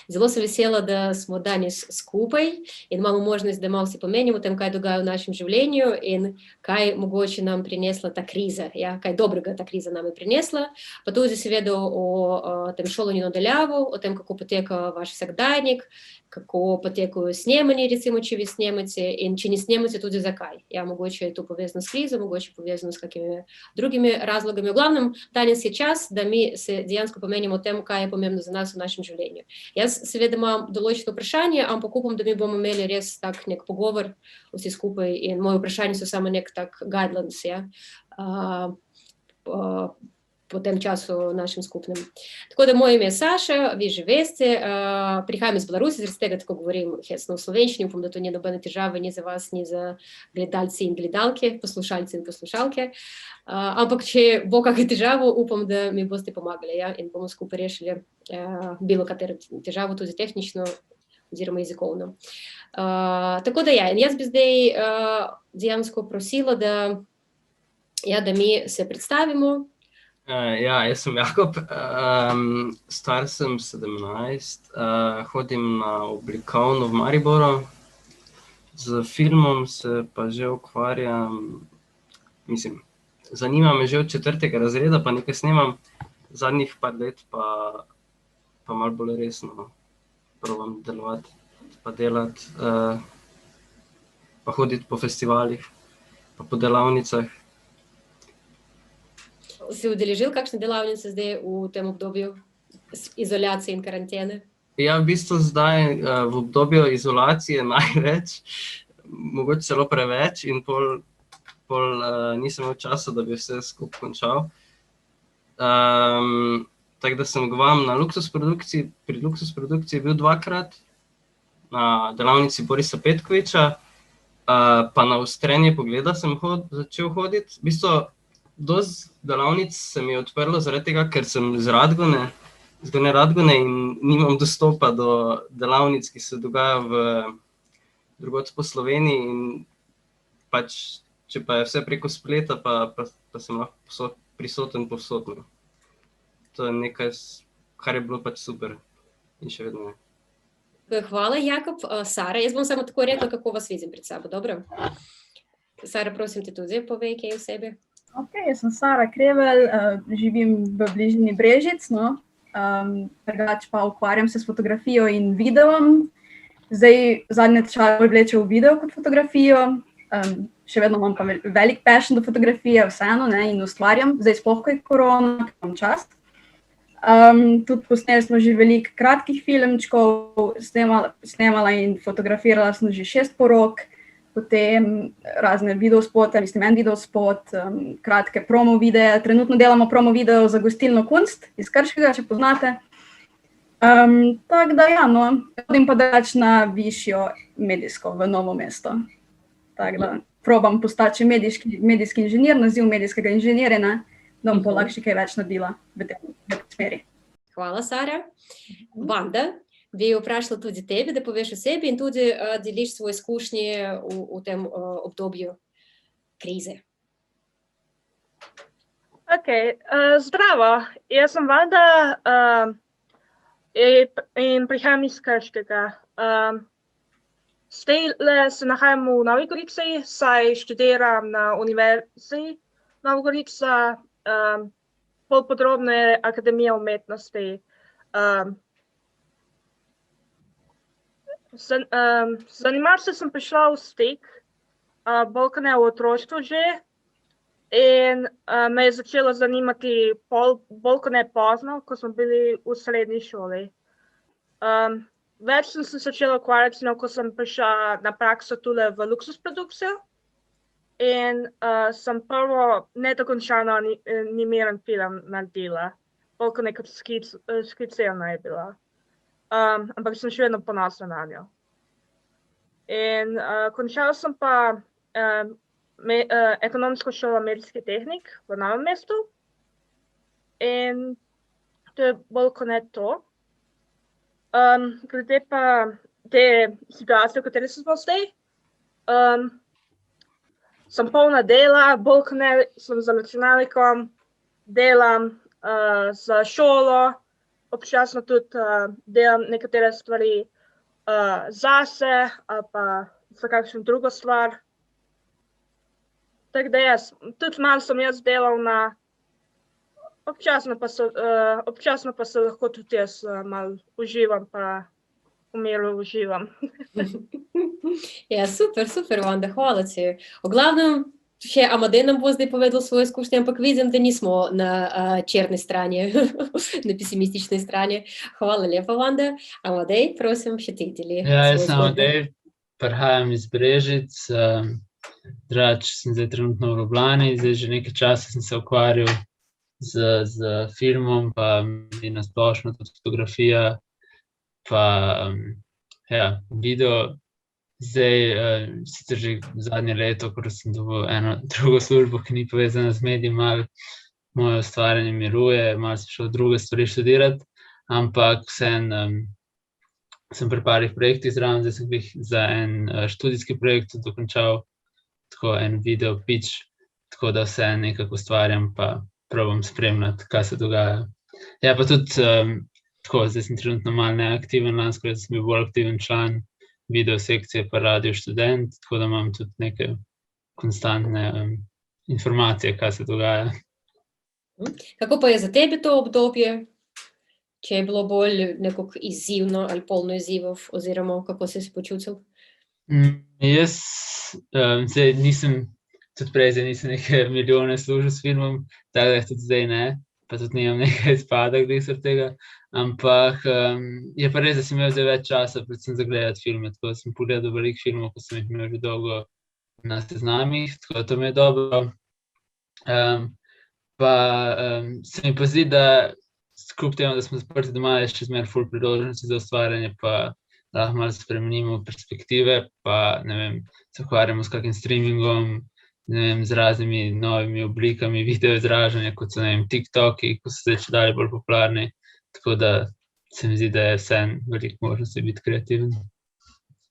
Zelo sem vesela, da smo danes skupaj in imamo možnost, da malo si pomenimo o tem, kaj dogaja v našem življenju in kaj mogoče nam prinesla ta kriza, ja, kaj dobrega ta kriza nam je prinesla, pa tudi seveda o tem šolanju na daljavo, o tem, kako poteka vaš vsakdanjik, kako potekajo snemanje, recimo, če vi snemate in če ne snemate, tudi zakaj. Ja, mogoče je to povezano s krizo, mogoče povezano s kakimi drugimi razlogami. V glavnem, danes je čas, da mi se dejansko pomenimo o tem, kaj je pomembno za nas v našem življenju. Jaz seveda imam določeno vprašanje, ampak upam, da mi bomo imeli res tak nek pogovor vsi skupaj in moje vprašanje so samo nek tak guidelines, ja, po tem času našem skupnem. Tako da moje ime je Saša, vi že veste, prihajam iz Belarusije, zaradi tega tako govorim hecno v slovenščini, upam, da to ni nobene težave ni za vas, ni za gledalci in gledalke, poslušalci in poslušalke, ampak če bo kakšna težava, upam, da mi boste pomagali, ja, in bomo skupaj rešili bilo katero težavo, tudi tehnično oziroma jezikovno. Tako da ja, in jaz bi zdaj dejansko prosila, da mi se predstavimo. Ja, jaz sem Jakob, star sem 17, hodim na oblikovno v Mariboru, z filmom se pa že ukvarjam, mislim, zanima me že od 4. razreda, pa nekaj snemam, zadnjih par let pa malo bolj resno probam delovati, pa delati, pa hoditi po festivalih, pa po delavnicah. Si udeležil kakšne delavnice zdaj v tem obdobju izolacije in karantene? Ja, v bistvu zdaj v obdobju izolacije največ, mogoče celo preveč in pol nisem imel časa, da bi vse skupaj končal. Tako da sem k vam na pri Luxus produkciji bil 2-krat, na delavnici Borisa Petkoviča, pa na Ostrenje pogleda sem začel hoditi. V bistvu dosti delavnic se mi je odprlo zaradi tega, ker sem z Gornje Radgone in nimam dostopa do delavnic, ki se dogajajo drugod po Sloveniji in pač, če pa je vse preko spleta, pa sem lahko prisoten povsod. To je nekaj, kar je bilo pač super in še vedno je. Hvala, Jakob. Sara, jaz bom samo tako rekla, kako vas vidim pred sabo, dobro? Sara, prosim te tudi povej, kaj o sebi. Ok, jaz sem Sara Krevelj, živim v bližini Brežic, no. Drugače pa ukvarjam se s fotografijo in videom. Zdaj zadnje čase bolj vleče v video kot fotografijo. Še vedno imam pa velik passion do fotografije, vseeno, ne, in ustvarjam. Zdaj sploh, ko je korona, imam čas. Tudi posneli smo že veliko kratkih filmčkov, snemala in fotografirala sem že 6 porok, potem razne videospote, mislim, en videospot, kratke promo videe. Trenutno delamo promo video za gostilno Kunst iz Krškega, če poznate. Tako da ja, no, hodim pa drugače na višjo medijsko v Novo mesto. Tako da probam postati medijski inženir, naziv medijskega inženirja, da bom lahko še kaj več naredila v tej smeri. Hvala, Sara. Vanda, bi vprašala tudi tebe, da poveš o sebi in tudi deliš svoje izkušnje v tem obdobju krize. Ok, zdravo, jaz sem Vanda in prihajam iz Krškega. Zdaj se nahajam v Novi Gorici, saj študiram na Univerzi Nova Gorica, bolj podrobno je Akademija umetnosti. Z animacijo sem prišla v stik, bolj kot ne v otroštvu že, in me je začelo zanimati bolj kot ne pozno, ko smo bili v srednji šoli. Več sem se začela ukvarjati, ko sem prišla na prakso tule v Luxus produkcijo in sem prvo nedokončano animiran film naredila, bolj kot neka skicirana je bila. Ampak sem še vedno ponosna na njo. In končala sem pa ekonomsko šolo medijski tehnik v Novem mestu in to je bolj kot ne to. Glede pa te situacije, v kateri smo zdaj, sem polna dela, bolj kot ne sem za računalnikom, delam za šolo, občasno tudi delam nekatere stvari zase ali pa za kakšno drugo stvar. Tako da tudi malo sem jaz delovna, občasno pa se lahko tudi jaz malo uživam pa v miru uživam. Ja, super, Wanda, hvala ti. V glavnem, še Amadej nam bo zdaj povedal svoje izkušnje, ampak vidim, da nismo na črni strani, na pesimistični strani. Hvala lepa, Wanda. Amadej, prosim, še ti deli. Ja, jaz sem Amadej, prihajam iz Brežic, drugače sem zdaj trenutno v Ljubljani, zdaj že nekaj časa sem se ukvarjal z filmom, pa mi na splošno tudi fotografija, pa video. Zdaj, sicer že zadnje leto, ko sem dobil eno drugo službo, ki ni povezana z mediji, malo moje ustvarjanje miruje, malo sem šel druge stvari študirati, ampak vseeno sem pri parih projektih zraven, zdaj sem jih za en študijski projekt dokončal, tako en video pitch, tako da vseeno nekako ustvarjam, pa probam spremljati, kaj se dogaja. Ja, pa tudi tako, zdaj sem trenutno malo neaktiven, lansko leto sem bil bolj aktiven član video sekcije pa Radio Študent, tako da imam tudi neke konstantne informacije, kaj se dogaja. Kako pa je za tebe to obdobje? Če je bilo bolj nekako izzivno ali polno izzivov, oziroma kako si se počutil? Jaz zdaj nisem, tudi prej zdaj nisem neke milijone služil s filmom, tako da tudi zdaj ne, pa tudi nimam nekaj izpada, glih zaradi tega, ampak je pa res, da sem imel zdaj več časa, predvsem za gledati filme, tako da sem pogledal veliko filmov, ko sem jih imel že dolgo na seznamih, tako da to mi je dobro. Pa se mi pa zdi, da kljub temu, da smo zaprti doma, je še zmeraj ful priložnosti za ustvarjanje, pa lahko malo spremenimo perspektive, pa ne vem, se ukvarjamo s kakim streamingom, ne vem, z raznimi novimi oblikami video izražanja, kot so, ne vem, TikToki, ko so zdaj čedalje bolj popularni, tako da se mi zdi, da je vseeno veliko možnosti biti kreativen.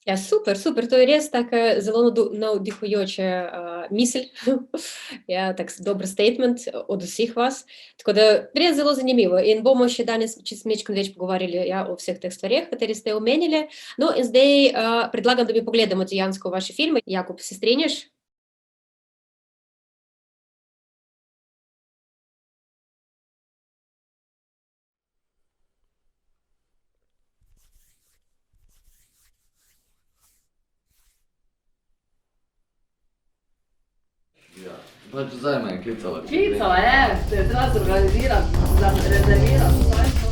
Ja, super, to je res taka zelo navdihujoča misel, ja, tak dober statement od vseh vas, tako da res zelo zanimivo in bomo še danes čisto mečko več pogovarjali o vseh teh stvareh, kateri ste omenili. No in zdaj predlagam, da bi pogledamo dejansko vaše filme. Jakub, se strinjaš? Pač zdaj me je klicala. Klicala je, se je treba zorganizirati, rezervirati, to je to.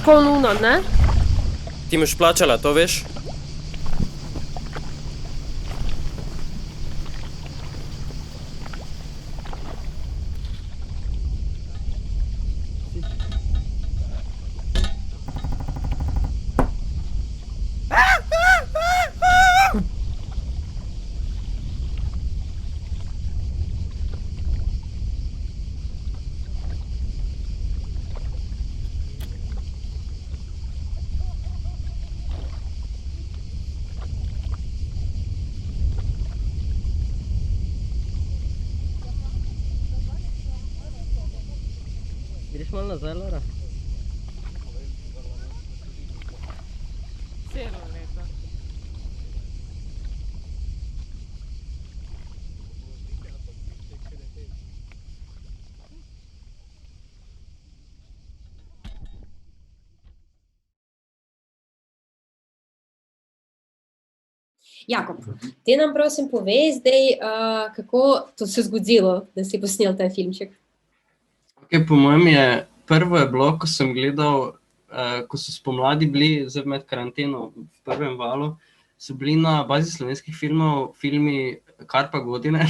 Polnuna, ne? Ti imaš plačala, to veš? Greš malo nazaj, Lara? Celo leto. Jakob, ti nam prosim povej zdaj, kako to se zgodilo, da si posnel ta filmček. Po mojem je, prvo je bilo, ko sem gledal, ko so spomladi bili, zdaj med karanteno v prvem valu, so bili na bazi slovenskih filmov filmi Kar pa godine.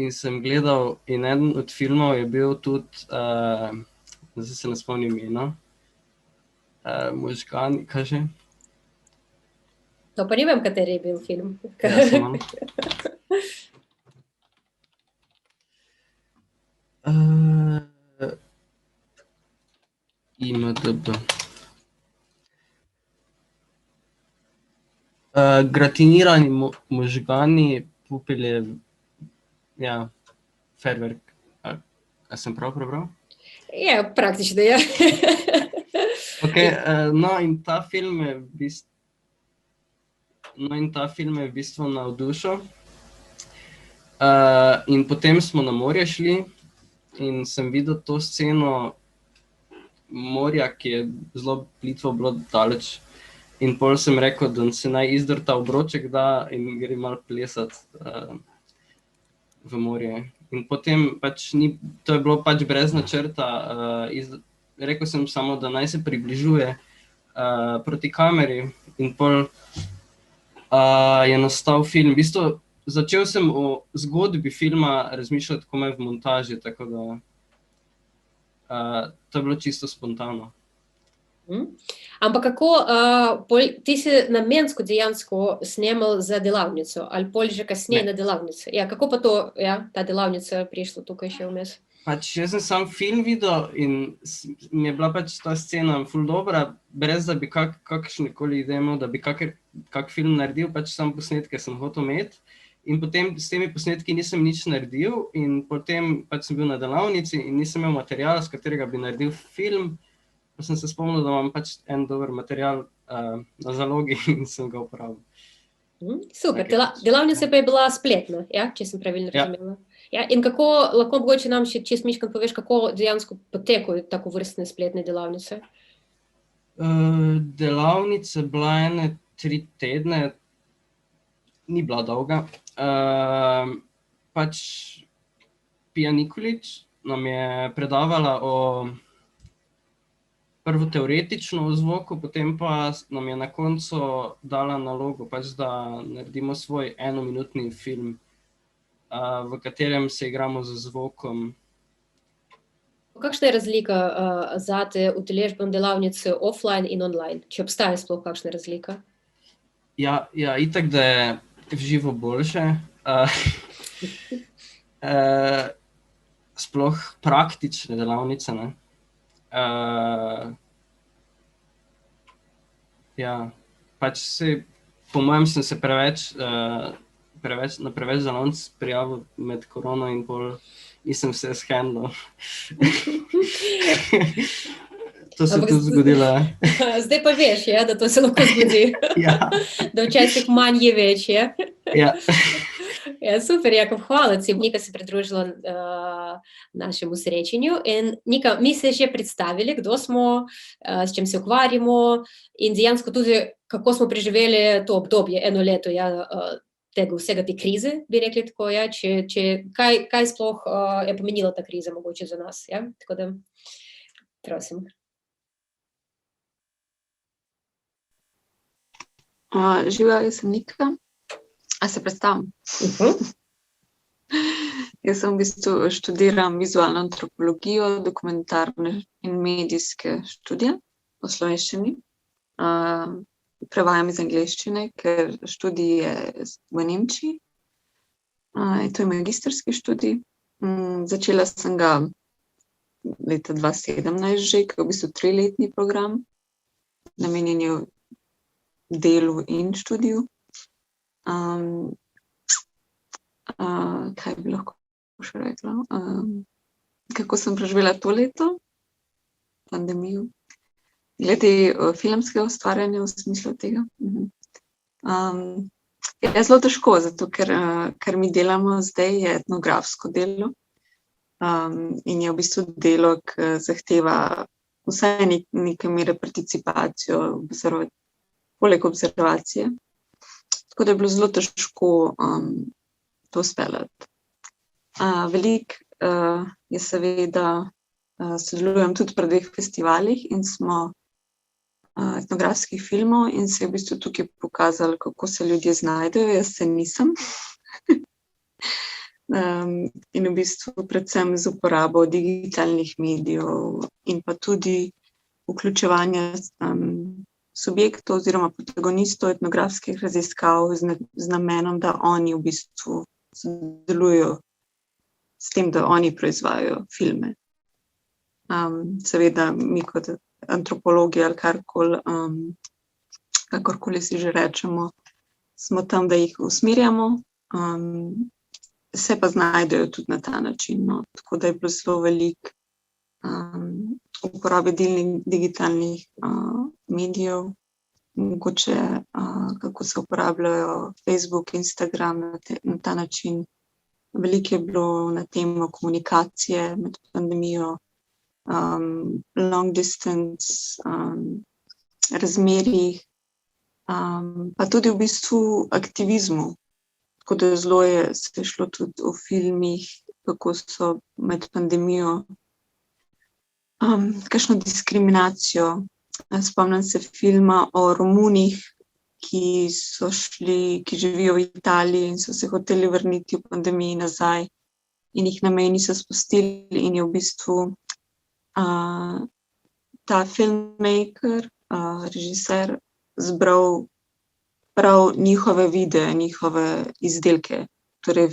In sem gledal, in eden od filmov je bil tudi, zdaj se ne spomnim imena, Možgani, kaj že? To pa ne vem, kateri je bil film. Ja, samo. IMDb. Gratinirani možgani, Pupeljev, ja, Feuerwerk. A sem prav prebral? Ja, praktično, ja. Okay, no in ta film je v bistvu navdušil. In potem smo na morje šli in sem videl to sceno morja, ki je zelo plitvo bilo daleč. In pol sem rekel, da se naj izdrta obroček da in gre malo plesat v morje. In potem pač to je bilo pač brez načrta, rekel sem samo, da naj se približuje proti kameri in pol je nastal film. V bistvu začel sem o zgodbi filma razmišljati komaj v montaži, tako da to je bilo čisto spontano. Ampak kako, ti si namensko dejansko snemal za delavnico ali pol že kasneje na delavnico? Ja, kako pa to, ta delavnica prišla tukaj še vmes? Pač jaz sem sam film videl in mi je bila pač ta scena ful dobra, brez da bi kakšnekoli ideje imel, da bi kak film naredil, pač sam posnetke sem hotel imeti. In potem s temi posnetki nisem nič naredil in potem pač sem bil na delavnici in nisem imel materiala, s katerega bi naredil film. Pa sem se spomnil, da imam pač en dober material na zalogi in sem ga uporabil. Super, delavnica pa je bila spletna, ja, če sem pravilno razumela. Ja, in kako, lahko mogoče nam še čisto miškam poveš, kako dejansko potekajo tako vrstne spletne delavnice? Delavnica bila ene 3 tedne, ni bila dolga. Pač Pija Nikolič nam je predavala prvo teoretično o zvoku, potem pa nam je na koncu dala nalogo, pač da naredimo svoj 1-minutni film, v katerem se igramo z zvokom. Kakšna je razlika zate udeležbam delavnice offline in online? Če obstaja sploh kakšna razlika? Ja, itak, da je v živo boljše. Sploh praktične delavnice, ne. Ja, pač po mojem sem se na preveč delavnic prijavil med korono in pol nisem se shendlal. To se tudi zgodilo. Zdaj pa veš, da to se lahko zgodi. Ja. Da včasih manj je več, ja? Ja. Ja, super, Jakov, hvala ti. Nika se pridružila našemu srečanju. In Nika, mi se že predstavili, kdo smo, s čim se ukvarjamo in dejansko tudi, kako smo preživeli to obdobje, 1 leto, tega vsega te krize, bi rekli tako, kaj sploh je pomenila ta kriza mogoče za nas, ja? Tako da, prosim. Živela, jaz sem Nika. A se predstavim? Jaz sem v bistvu študiram vizualno antropologijo, dokumentarne in medijske študije v slovenščini. Prevajam iz angleščine, ker študij je v Nemčiji. To je magistrski študij. Začela sem ga leta 2017 že, ki je v bistvu 3-letni program, namenjen je delu in študiju. Kaj bi lahko še rekla? Kako sem preživela to leto, pandemijo, glede filmskega ustvarjanja v smislu tega. Je zelo težko, zato ker mi delamo zdaj je etnografsko delo in je v bistvu delo, ki zahteva vsaj neke mere participacijo, poleg observacije. Tako da je bilo zelo težko to speljati. Veliko je seveda, sodelujem tudi pri 2 festivalih in smo etnografskih filmov in se je v bistvu tukaj pokazalo, kako se ljudje znajdejo, jaz se nisem. In v bistvu predvsem z uporabo digitalnih medijev in pa tudi vključevanja subjektov oziroma protagonistov etnografskih raziskav z namenom, da oni v bistvu sodelujo s tem, da oni proizvajajo filme. Seveda mi kot antropologi ali kakorkoli si že rečemo, smo tam, da jih usmerjamo, se pa znajdejo tudi na ta način. No. Tako da je bilo zelo veliko uporabe digitalnih medijev, mogoče kako se uporabljajo Facebook, Instagram na ta način. Veliko je bilo na temo komunikacije med pandemijo, long distance, razmerjih, pa tudi v bistvu aktivizmu. Tako da zelo se je šlo tudi o filmih, kako so med pandemijo kakšno diskriminacijo. Spomnim se filma o Romunih, ki živijo v Italiji in so se hoteli vrniti v pandemiji nazaj in jih na meji niso spustili in je v bistvu ta filmmaker, režiser, zbral prav njihove videe, njihove izdelke. Torej,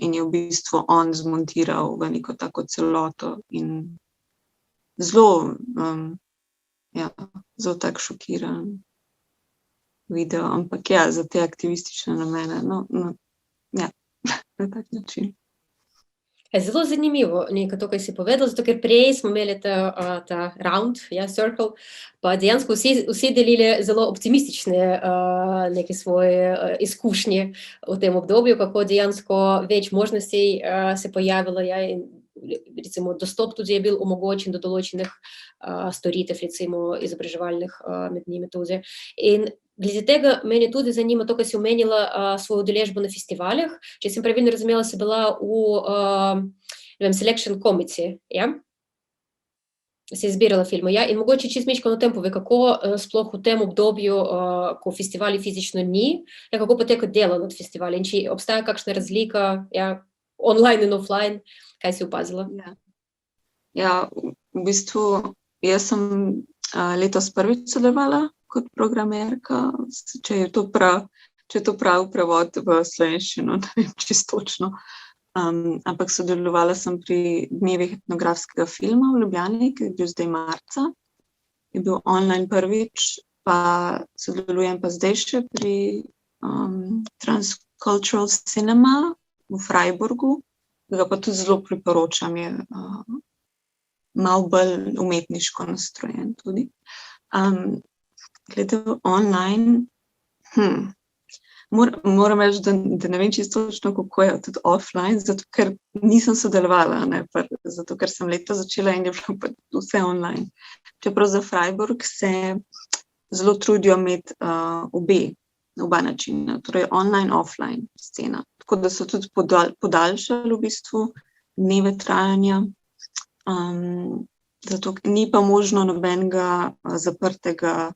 in je v bistvu on zmontiral v neko tako celoto in zelo tak šokiran video, ampak za te aktivistične namene, na tak način. Zelo zanimivo nekaj to, kaj si povedal, zato ker prej smo imeli ta round, circle, pa dejansko vsi delili zelo optimistične neke svoje izkušnje v tem obdobju, kako dejansko več možnosti se pojavilo, in recimo dostop tudi je bil omogočen do določenih storitev, recimo izobraževalnih med njimi tudi. In glede tega meni tudi zanima to, kar si omenila svojo udeležbo na festivalih. Če sem pravilno razumela, si bila v selection committee, si izbirala filme, in mogoče čisto malo o tem pove, kako sploh v tem obdobju, ko festivali fizično ni, kako poteka delo nad festivali in če obstaja kakšna razlika, online in offline, kaj si opazila? V bistvu jaz sem letos prvič sodelovala kot programerka, če je to prav prevod v slovenščino, ne vem čisto točno. Ampak sodelovala sem pri dnevih etnografskega filma v Ljubljani, ki je bil zdaj marca. Je bil online prvič, pa sodelujem pa zdaj še pri Transcultural Cinema v Freiburgu, ga pa tudi zelo priporočam, je malo bolj umetniško nastrojen tudi. Glede online, moram reči, da ne vem čisto točno, kako je tudi offline, zato ker nisem sodelovala, zato ker sem leto začela in je bilo vse online. Čeprav za Freiburg se zelo trudijo imeti oba načina, torej online, offline scena. Tako da so tudi podaljšali v bistvu dneve trajanja, zato ni pa možno nobenega zaprtega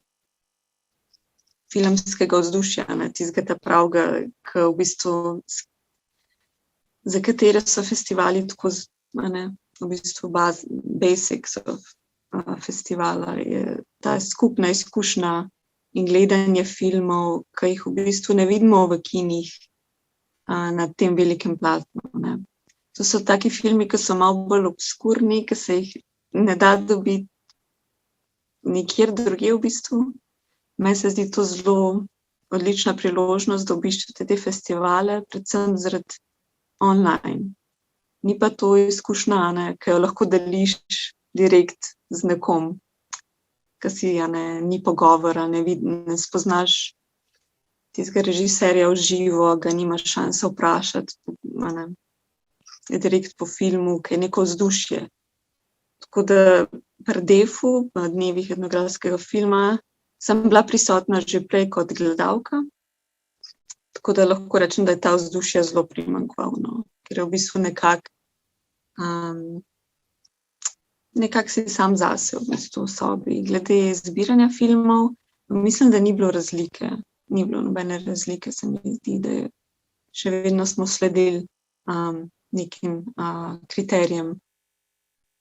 filmskega vzdušja, tistega pravega, ki v bistvu, za katere so festivali tako, v bistvu basics of festivala, je ta skupna izkušnja in gledanje filmov, ki jih v bistvu ne vidimo v kinih na tem velikem platnu. To so taki filmi, ki so malo bolj obskurni, ki se jih ne da dobiti nikjer drugje v bistvu. Meni se zdi to zelo odlična priložnost, da obiščete te festivale, predvsem zaradi online. Ni pa to izkušnja, ki jo lahko deliš direkt z nekom, ki si ni pogovora, ne spoznaš tistega režiserja v živo, ga nimaš šanse vprašati, direkt po filmu, ki je neko vzdušje. Tako da pri Defu, na dnevih etnografskega filma, sem bila prisotna že prej kot gledalka, tako da lahko rečem, da je ta vzdušje zelo primanjkval, ker je v bistvu nekako si sam zase v bistvu v sobi. Glede zbiranja filmov, mislim, da ni bilo razlike, ni bilo nobene razlike, se mi zdi, da še vedno smo sledili nekim kriterijem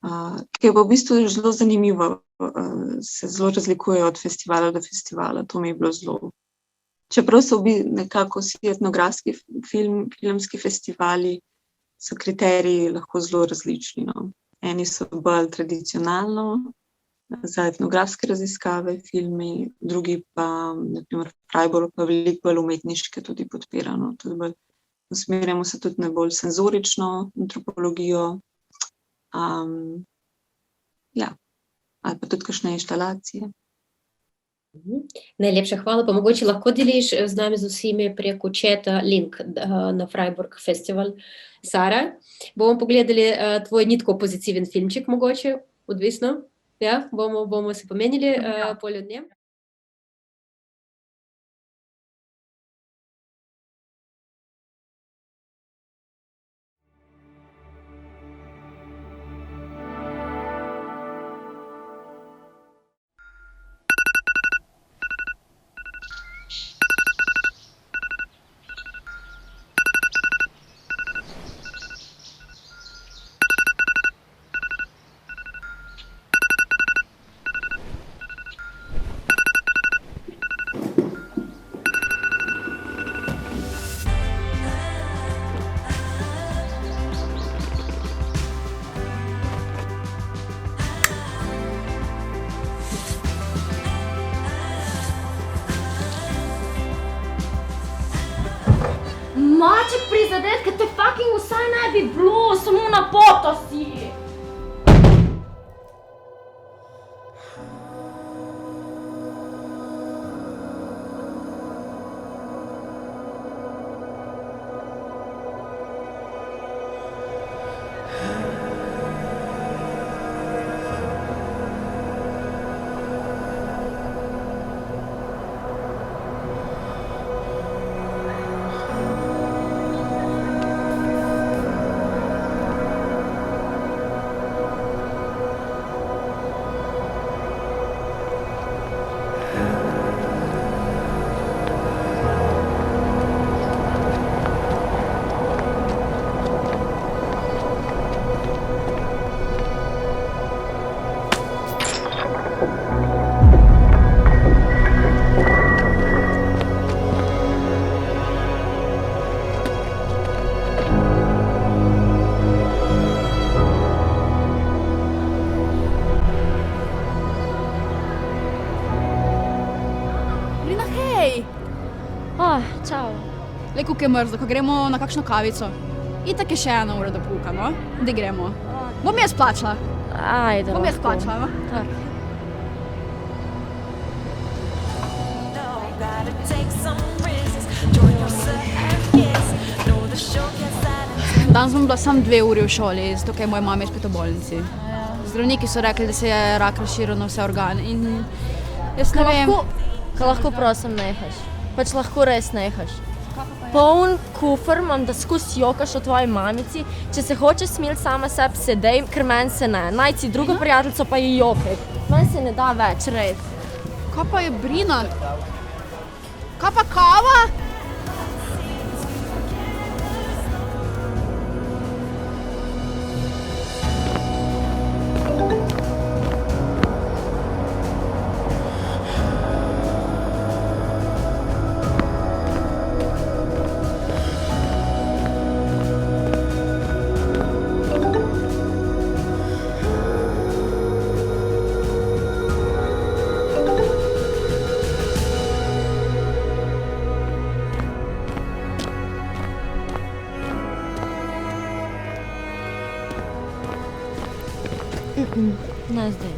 ki je pa v bistvu zelo zanimivo, se zelo razlikuje od festivala do festivala, to mi je bilo zelo. Čeprav so nekako vsi etnografski filmski festivali, so kriteriji lahko zelo različni. No. Eni so bolj tradicionalno za etnografske raziskave filmi, drugi pa, naprimer Freiburg, pa veliko bolj umetniške tudi podpirano. Usmerjamo se tudi na bolj senzorično antropologijo, ali pa tudi kakšne inštalacije. Najlepša hvala, pa mogoče lahko deliš z nami z vsemi preko četa link na Freiburg festival. Sara, bomo pogledali tvoj nitko pozitiven filmček mogoče, odvisno. Ja, bomo se pomenili polju dne. Maček prizadet, ker te fucking vsaj ne bi bilo, samo na poto si. Čau. Lej, kako je mrzlo, ko gremo na kakšno kavico. Itak je še 1 ura do pouka, no? Kdaj gremo? Bom jaz plačala. Ajde, Bom jaz plačala, no? Tak. Danes bom bila samo 2 uri v šoli, zato ker je moja mama spet v bolnici. Zdravniki so rekli, da se je rak razširil na vse organe in jaz ne vem. Lahko prosim nehaš. Pač lahko res nehaš. Poln kufr imam, da skus jokaš o tvoji mamici. Če se hočeš smiliti sama sebi, sedej, ker meni se ne. Najci drugo prijateljico pa ji jokaj. Meni se ne da več, res. Kaj pa je Brina? Kaj pa kava? Ne zdaj.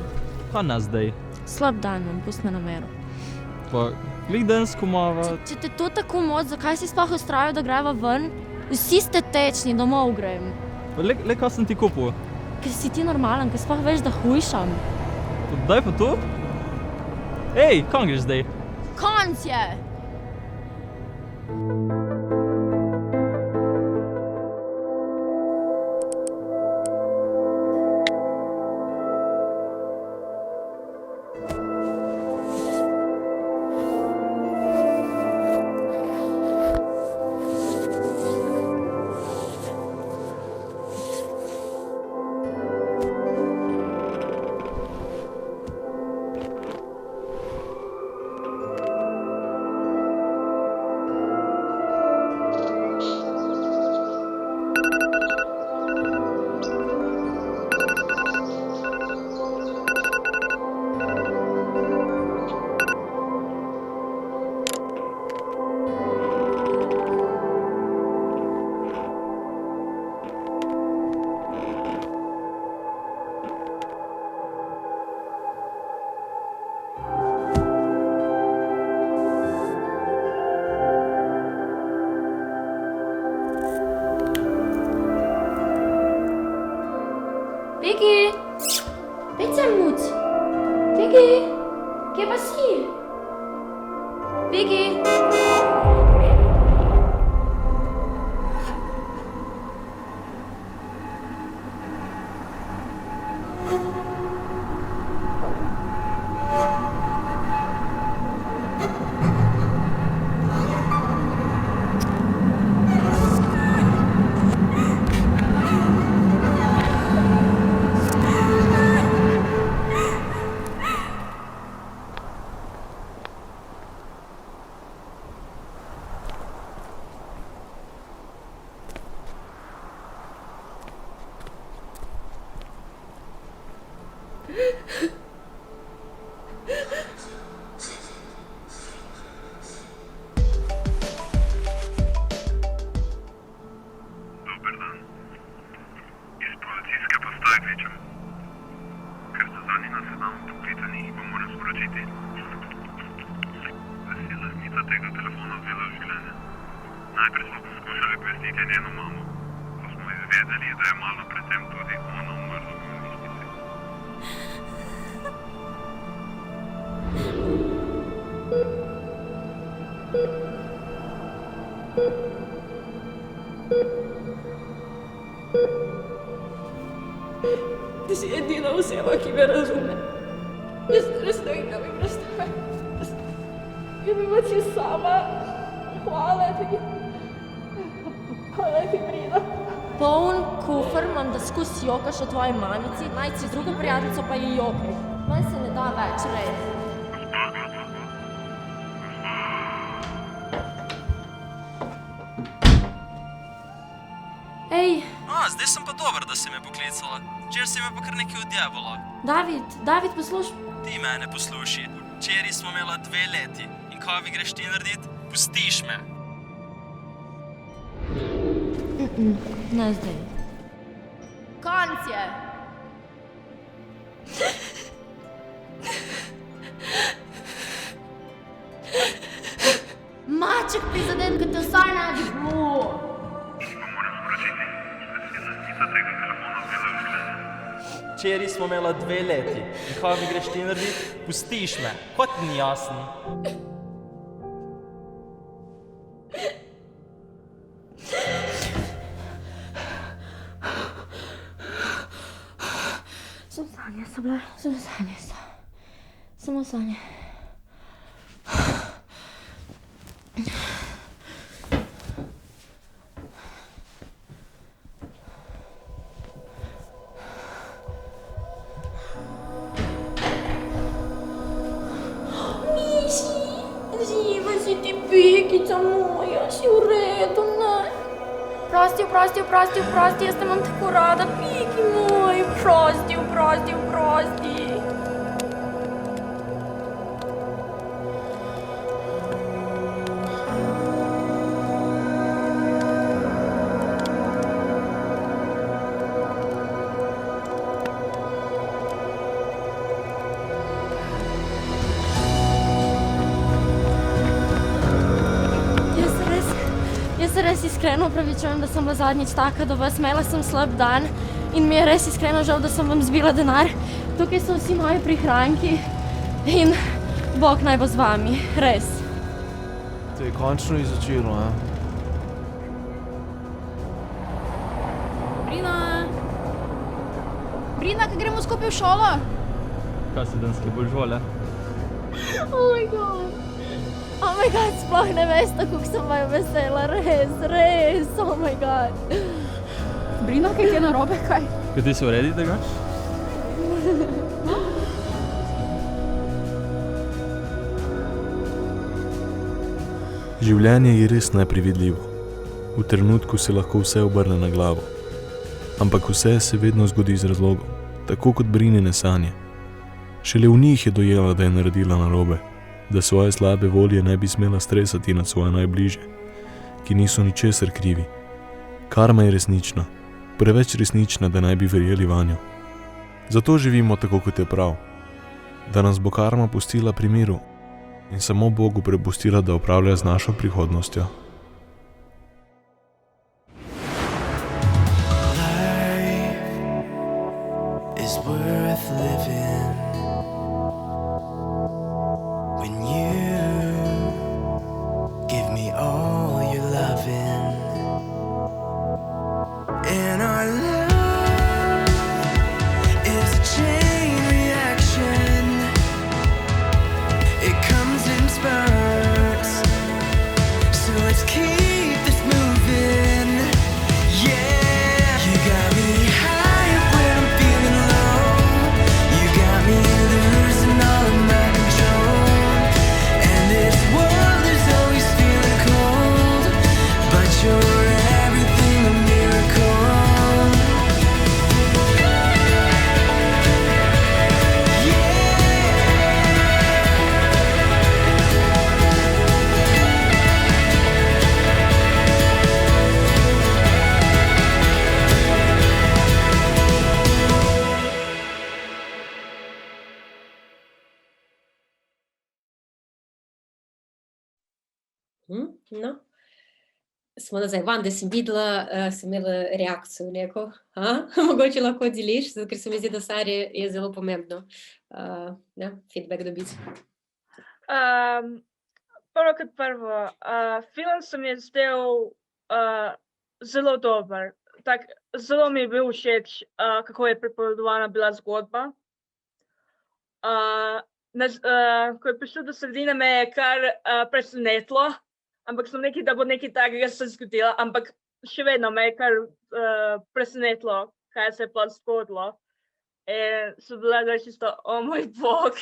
Pa ne zdaj. Slab dan imam, pusti me na miru. Pa glih danes komava. Če te to tako moč, zakaj si sploh ustrajal, da greva ven? Vsi ste tečni, domov grem. Le kaj sem ti kupil? Ker si ti normalen, ker sploh veš, da hujšam. Daj pa to. Ej, kam greš zdaj? Konc je! ona vzela življenje. Najprej smo poskušali obvestiti njeno mamo, ko smo izvedeli, da je malo pred tem tudi ona umrla v bolnišnici. Ti si edina oseba, ki me razume. Jaz res ne vem, da bi predstavljala. Jaz bi bila čisto sama. Hvala ti. Hvala ti, Brina. Poln kufer imam, da skozi jokaš o tvoji mamici, najci z drugo prijateljico pa ji jokaj. Manj se ne da več, res. Ej. Zdaj sem pa dober, da si me poklicala. Včeraj si me pa kar nekaj odjebala. David, poslušaj. Ti mene posluši. Včeraj smo imela 2 leti. In kaj vi greš ti naredit? Pustiš me. Ne zdaj. Konc je. Maček prizadet, ko te vsaj ne bi bilo. Včeraj smo imela 2 leti. In kaj mi greš ti naredit? Pustiš me. Kot ni jasno. Sanje so bile, samo sanje. Živa si ti, Pikica moja, si v redu, ne? Prosti, jaz te imam tako rada, Piki moj, prosti. Jaz se res iskreno opravičujem, da sem bila zadnjič taka do vas. Imela sem slab dan in mi je res iskreno žal, da sem vam zbila denar. Tukaj so vsi moji prihranki in Bog naj bo z vami, res. To je končno izučilo, a? Brina, kaj gremo skupaj v šolo? Kaj se danske bolj žole? Oh my god, sploh ne veste, kako sem vaju vesela, res, oh my god. Brina, kaj ti je narobe, kaj? Kaj ti se uredi tega? Življenje je res neprevidljivo. V trenutku se lahko vse obrne na glavo. Ampak vse se vedno zgodi z razlogom, tako kot Brinine sanje. Šele v njih je dojela, da je naredila narobe, da svoje slabe volje ne bi smela stresati nad svoje najbližje, ki niso ničesar krivi. Karma je resnična, preveč resnična, da naj bi verjeli vanjo. Zato živimo tako, kot je prav, da nas bo karma pustila pri miru in samo Bogu prepustila, da upravlja z našo prihodnostjo. No. Smo nazaj. Vanda, sem videla, sem imela reakcijo neko. Mogoče lahko deliš, zato ker se mi zdi, da Sari je zelo pomembno feedback dobiti. Prvo kot prvo, film se mi je zdel zelo dober. Zelo mi je bil všeč, kako je pripovedovana bila zgodba. Ko je prišel do sredine, me je kar presenetilo, ampak sem nekaj, da bo nekaj takega se zgodilo, ampak še vedno me je kar presenetilo, kaj se je pa zgodilo. In sem bila čisto, moj bog.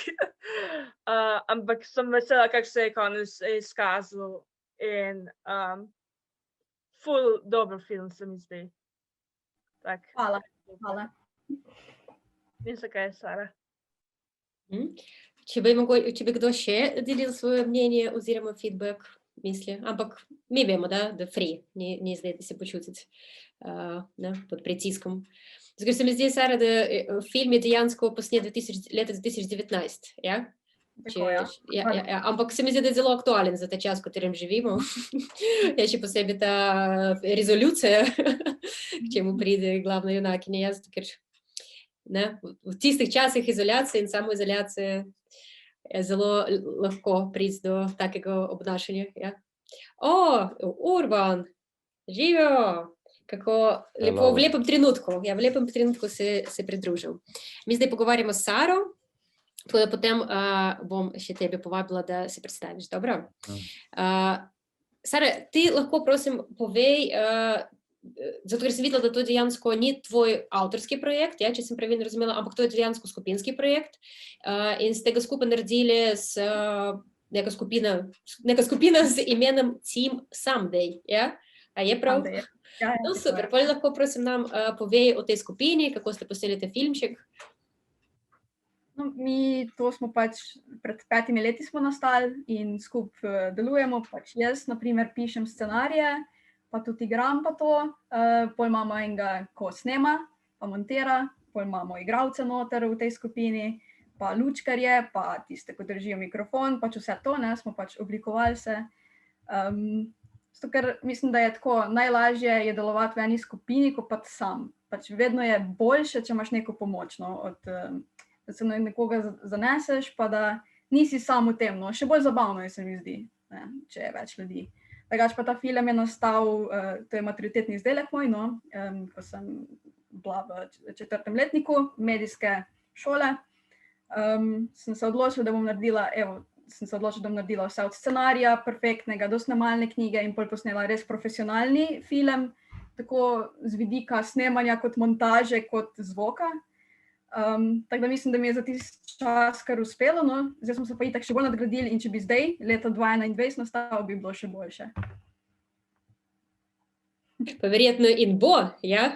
Ampak sem vesela, kako se je konec izkazal. In ful dober film se mi zdi. Hvala. Mislim, kaj je, Sara. Če bi kdo še delil svoje mnenje oziroma feedback, misli, ampak mi vemo, da free, ni zdaj, da se počutiti pod pritiskom. Zato se mi zdi, Sara, da film je dejansko posnet leta 2019, ja? Ampak se mi zdi, da je zelo aktualen za ta čas, v katerem živimo. Je še posebej ta rezolucija, k čemu pride glavna junakinja, zato ker v tistih časih izolacije in samoizolacije je zelo lahko priti do takega obnašanja. Ja. Urban, živijo! Kako lepo, v lepem trenutku, v lepem trenutku se pridružil. Mi zdaj pogovarjamo s Saro, tako da potem bom še tebe povabila, da se predstaviš, dobro? Sara, ti lahko prosim povej, zato ker sem videla, da to dejansko ni tvoj avtorski projekt, če sem pravilno razumela, ampak to je dejansko skupinski projekt in ste ga skupaj naredili s neka skupina z imenom Team Someday, ja? A je prav? No, super, pa lahko prosim nam povej o tej skupini, kako ste posneli ta filmček? No, mi to smo pač pred 5 leti smo nastali in skupaj delujemo, pač jaz naprimer pišem scenarije, pa tudi igram pa to, pol imamo enega, ko snema, pa montira, pol imamo igralce noter v tej skupini, pa lučkarje, pa tiste, ko držijo mikrofon, pač vse to, smo pač oblikovali se. Zato, ker mislim, da je tako najlažje je delovati v eni skupini, ko pa sam. Pač vedno je boljše, če imaš neko pomoč, da se nekoga zaneseš, pa da nisi sam v tem, še bolj zabavno je, se mi zdi, če je več ljudi. Drugače pa ta film je nastal, to je maturitetni izdelek moj, ko sem bila v 4. letniku medijske šole. Sem se odločila, da bom naredila, vse od scenarija, perfektnega, do snemalne knjige in pol posnela res profesionalni film, tako z vidika snemanja kot montaže, kot zvoka. Tako da mislim, da mi je za tisti čas kar uspelo, zdaj smo se pa itak še bolj nadgradili in če bi zdaj, leta 2021 nastal, bi bilo še boljše. Pa verjetno in bo, ja?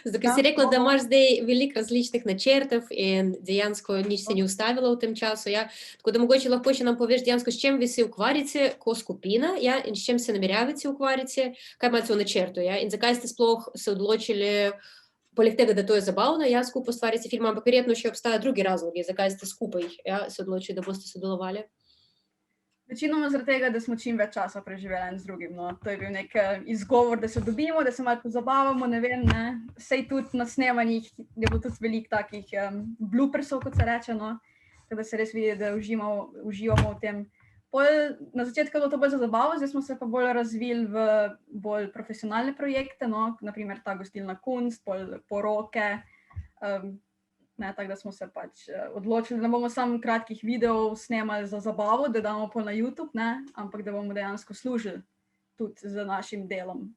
Zato, ker si rekla, da imaš zdaj veliko različnih načrtov in dejansko nič se ni ustavilo v tem času, ja? Tako da mogoče lahko še nam poveš dejansko, s čem vi se ukvarjate kot skupina, ja? In s čem se nameravate ukvarjati, kaj imate v načrtu, ja? In zakaj ste sploh se odločili, poleg tega, da to je zabavno, ja, skupaj ustvarjate film, ampak verjetno še obstaja drugi razlogi, zakaj ste skupaj, ja, se odločili, da boste sodelovali? Večinoma zaradi tega, da smo čim več časa preživeli en z drugim, To je bil nek izgovor, da se dobimo, da se malo pozabavamo, ne vem, Sej tudi na snemanjih je bilo tudi veliko takih bloopersov, kot se reče, Tako da se res vidi, da uživamo v tem. Na začetku je bilo to bolj za zabavo, zdaj smo se pa bolj razvili v bolj profesionalne projekte, naprimer ta gostilna Kunst, bolj poroke, tako da smo se pač odločili, da bomo samo kratkih videov snemali za zabavo, da damo pol na YouTube, ampak da bomo dejansko služili tudi z našim delom,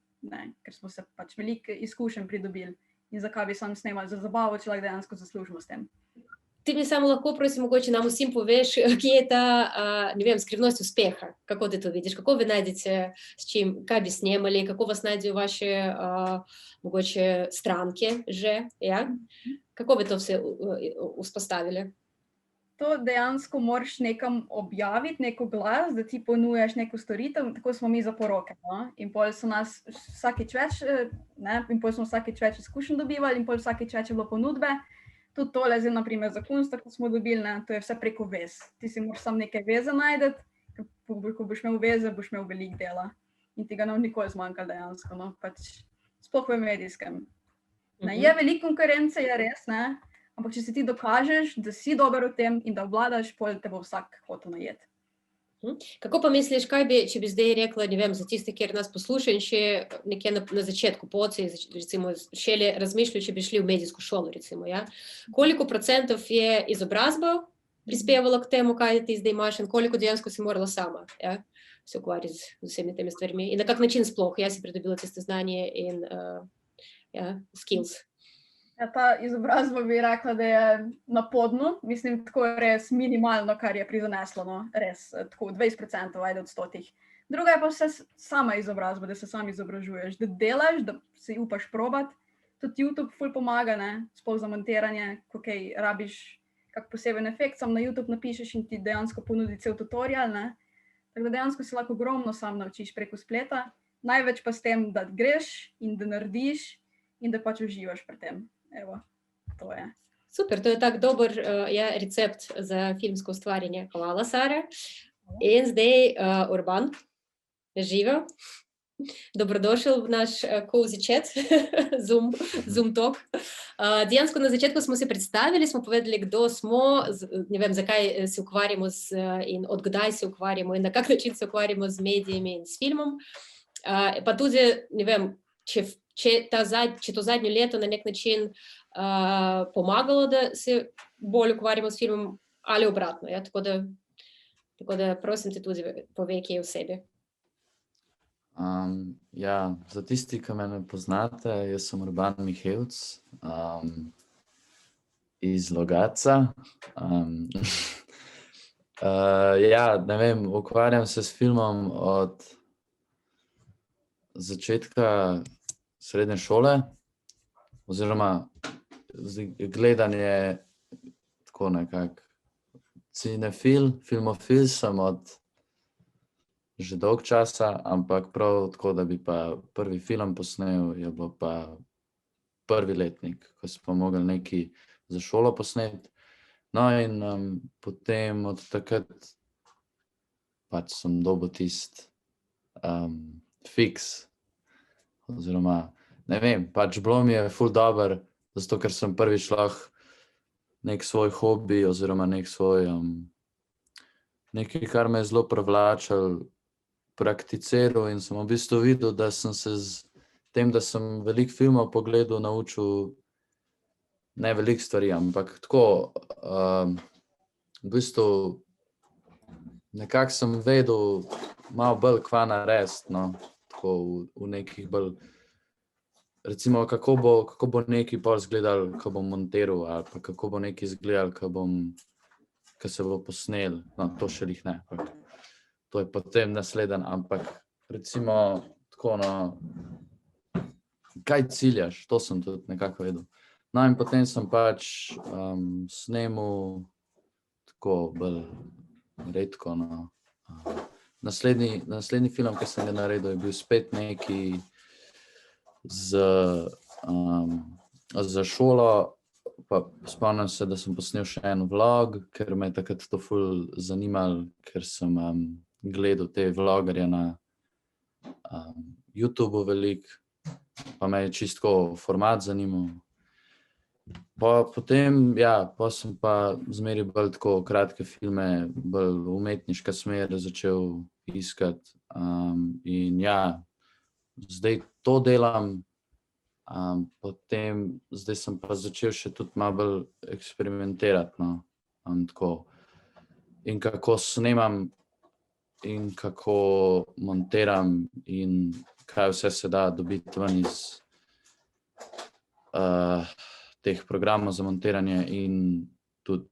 ker smo se pač veliko izkušenj pridobili in zakaj bi samo snemali za zabavo, če lahko dejansko zaslužimo s tem. Ti mi samo lahko, prosim, mogoče nam vsem poveš, kje je ta, ne vem, skrivnost uspeha, kako ti to vidiš, kako vi najdete s čim, kaj bi snemali, kako vas najdejo vaše, mogoče, stranke že, ja? Kako bi to vse vzpostavili? To dejansko moraš nekam objaviti, neko glas, da ti ponujaš neko storitev, tako smo mi za poroke, In pol so nas vsakič več, in pol smo vsakič več izkušenj dobivali in pol vsakič več je bilo ponudbe. Tudi tole, zdaj, naprimer, za Kunst, ko smo dobili, to je vse preko vez. Ti si moraš samo neke veze najdeti Ko boš imel veze, boš imel veliko dela. In ti ga ne bo nikoli zmanjkalo dejansko, no, pač sploh v medijskem. Ne, je veliko konkurence, je res, ne, ampak če se ti dokažeš, da si dober v tem in da obvladaš, pol te bo vsak hotel najeti. Kako pa misliš, kaj bi, če bi zdaj rekla, ne vem, za tiste, kjer nas poslušajo in še nekje na začetku poci, recimo, šele razmišljajo, če bi šli v medijsko šolo, recimo, ja? Koliko procentov je izobrazba prispevala k temu, kaj ti zdaj imaš in koliko dejansko si morala sama, ja? Se ukvarjati z vsemi temi stvarmi in na kak način sploh, ja, si pridobila tiste znanje in ja, skills. Ja, ta izobrazba bi rekla, da je na podnu, mislim, tako res minimalno, kar je prizaneslo, no, res, tako 20%, ajde od 100. Druga je pa vse sama izobrazba, da se sam izobražuješ, da delaš, da se upaš probati, tudi YouTube ful pomaga, ne, sploh za montiranje, ko kaj rabiš kak poseben efekt, sam na YouTube napišeš in ti dejansko ponudi cel tutorial, ne, tako da dejansko se lahko ogromno sam naučiš preko spleta, največ pa s tem, da greš in da narediš in da pač uživaš pri tem. Evo, to je. Super, to je tak dober recept za filmsko ustvarjanje. Hvala, Sara. In zdaj Urban, živo. Dobrodošel v naš cozy chat, Zoom talk. Dejansko na začetku smo se predstavili, smo povedali, kdo smo, ne vem, zakaj se ukvarjamo in odkdaj se ukvarjamo in na kak način se ukvarjamo z medijami in s filmom. Pa tudi, ne vem, če to zadnje leto na nek način pomagalo, da se bolj ukvarjamo s filmom ali obratno. Ja? Tako da prosim te tudi povej, kje je v sebi. Ja, za tisti, ki me ne poznate, jaz sem Urban Mihevc iz Logatca. Ja, ne vem, ukvarjam se s filmom od začetka srednje šole, oziroma gledanje tako nekako cinefil, filmofil sem od že dolg časa, ampak prav tako, da bi pa prvi film posnel, je bilo pa prvi letnik, ko smo mogli nekaj za šolo posneti. No in potem od takrat pač sem dobil tisti fiks, oziroma, ne vem, pač bilo mi je ful dober, zato ker sem prvič lahko nek svoj hobi oziroma nek svoj, nekaj, kar me je zelo privlačilo, prakticiral in sem v bistvu videl, da sem se z tem, da sem veliko filmov pogledal, naučil ne veliko stvari, ampak tako, v bistvu nekako sem vedel malo bolj kva narediti, no, tako v nekih bolj, recimo, kako bo nekaj pol izgledal, ko bom montiral, ali pa kako bo nekaj izgledal, ko se bo posnel, no, to še jih ne, ampak to je potem naslednji, ampak recimo tako, no, kaj ciljaš, to sem tudi nekako vedel. No in potem sem pač snemal tako bolj redko, no. Naslednji film, ki sem ga naredil, je bil spet neki za šolo, pa spomnim se, da sem posnel še en vlog, ker me je takrat to ful zanimalo, ker sem gledal te vlogerje na YouTubeu veliko, pa me je čisto format zanimal. Potem, ja, sem pa zmeraj bolj tako kratke filme, bolj umetniška smer začel iskati. In ja, zdaj to delam, potem zdaj sem pa začel še tudi malo bolj eksperimentirati, no, tako. In kako snemam in kako montiram in kaj vse se da dobiti ven iz teh programov za montiranje in tudi,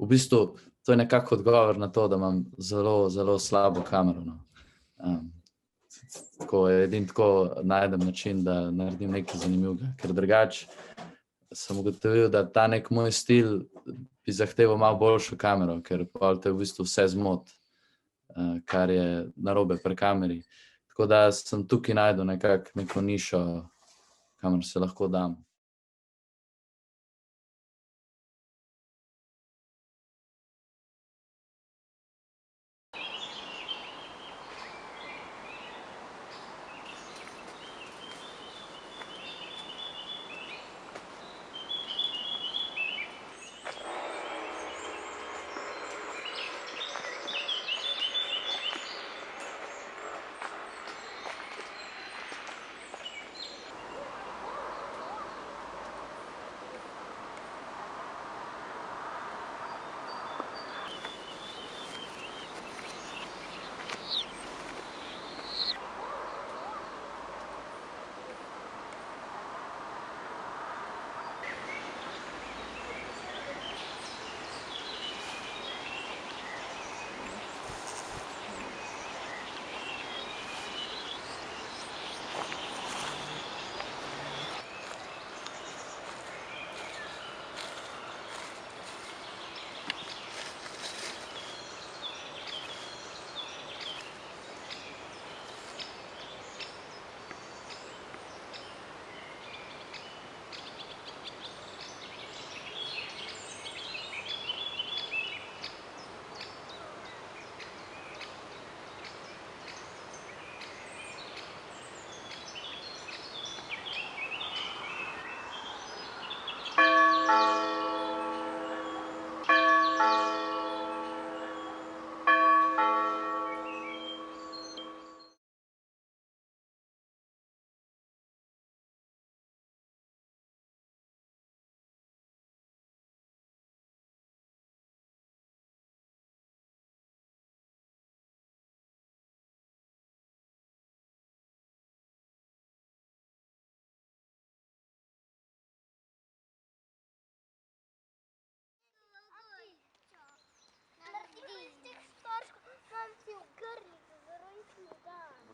v bistvu, to je nekako odgovor na to, da imam zelo, zelo slabo kamero, no. Tako, edin tako najdem način, da naredim nekaj zanimivega, ker drugače sem ugotovil, da ta nek moj stil bi zahteval malo boljšo kamero, ker pol te v bistvu vse zmoti, kar je narobe pri kameri. Tako da sem tukaj najdel nekako neko nišo, kamor se lahko dam.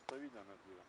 to je Vidja naredila.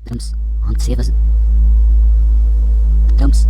Dumps, handzeven. Dumps.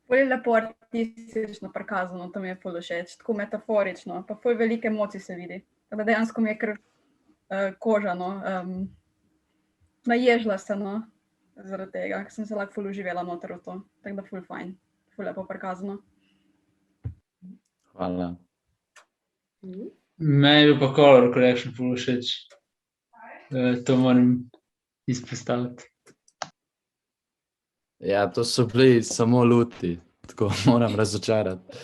Ful je lepo artistično prikazano, to mi je ful všeč, tako metaforično, pa ful velike emocij se vidi. Tako da dejansko mi je kar koža, no. Naježila se, no, zaradi tega, ker sem se lahko ful uživela noter v to. Tako da ful fajn, ful lepo prikazano. Hvala. Meni je bil pa color correction ful všeč. To moram izpostaviti. Ja, to so bili samo luti, tako moram razočarati.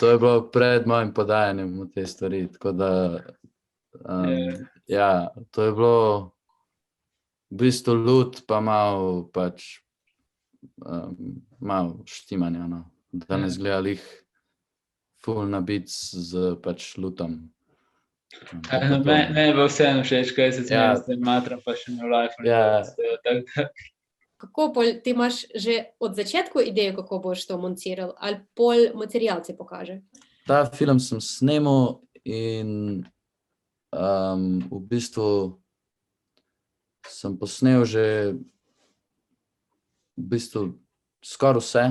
To je bilo pred mojim podajanjem v te stvari, tako da ja, to je bilo v bistvu lut, pa malo pač malo štimanja, no. Da ne izgleda lih ful nabit z pač lutom. Meni je bilo vseeno všeč, kaj se smejem s tem matram, pa še mi v life. Kako pol, ti imaš že od začetku idejo, kako boš to monciral, ali pol material se pokaže? Ta film sem snemal in v bistvu sem posnel že v bistvu skoraj vse,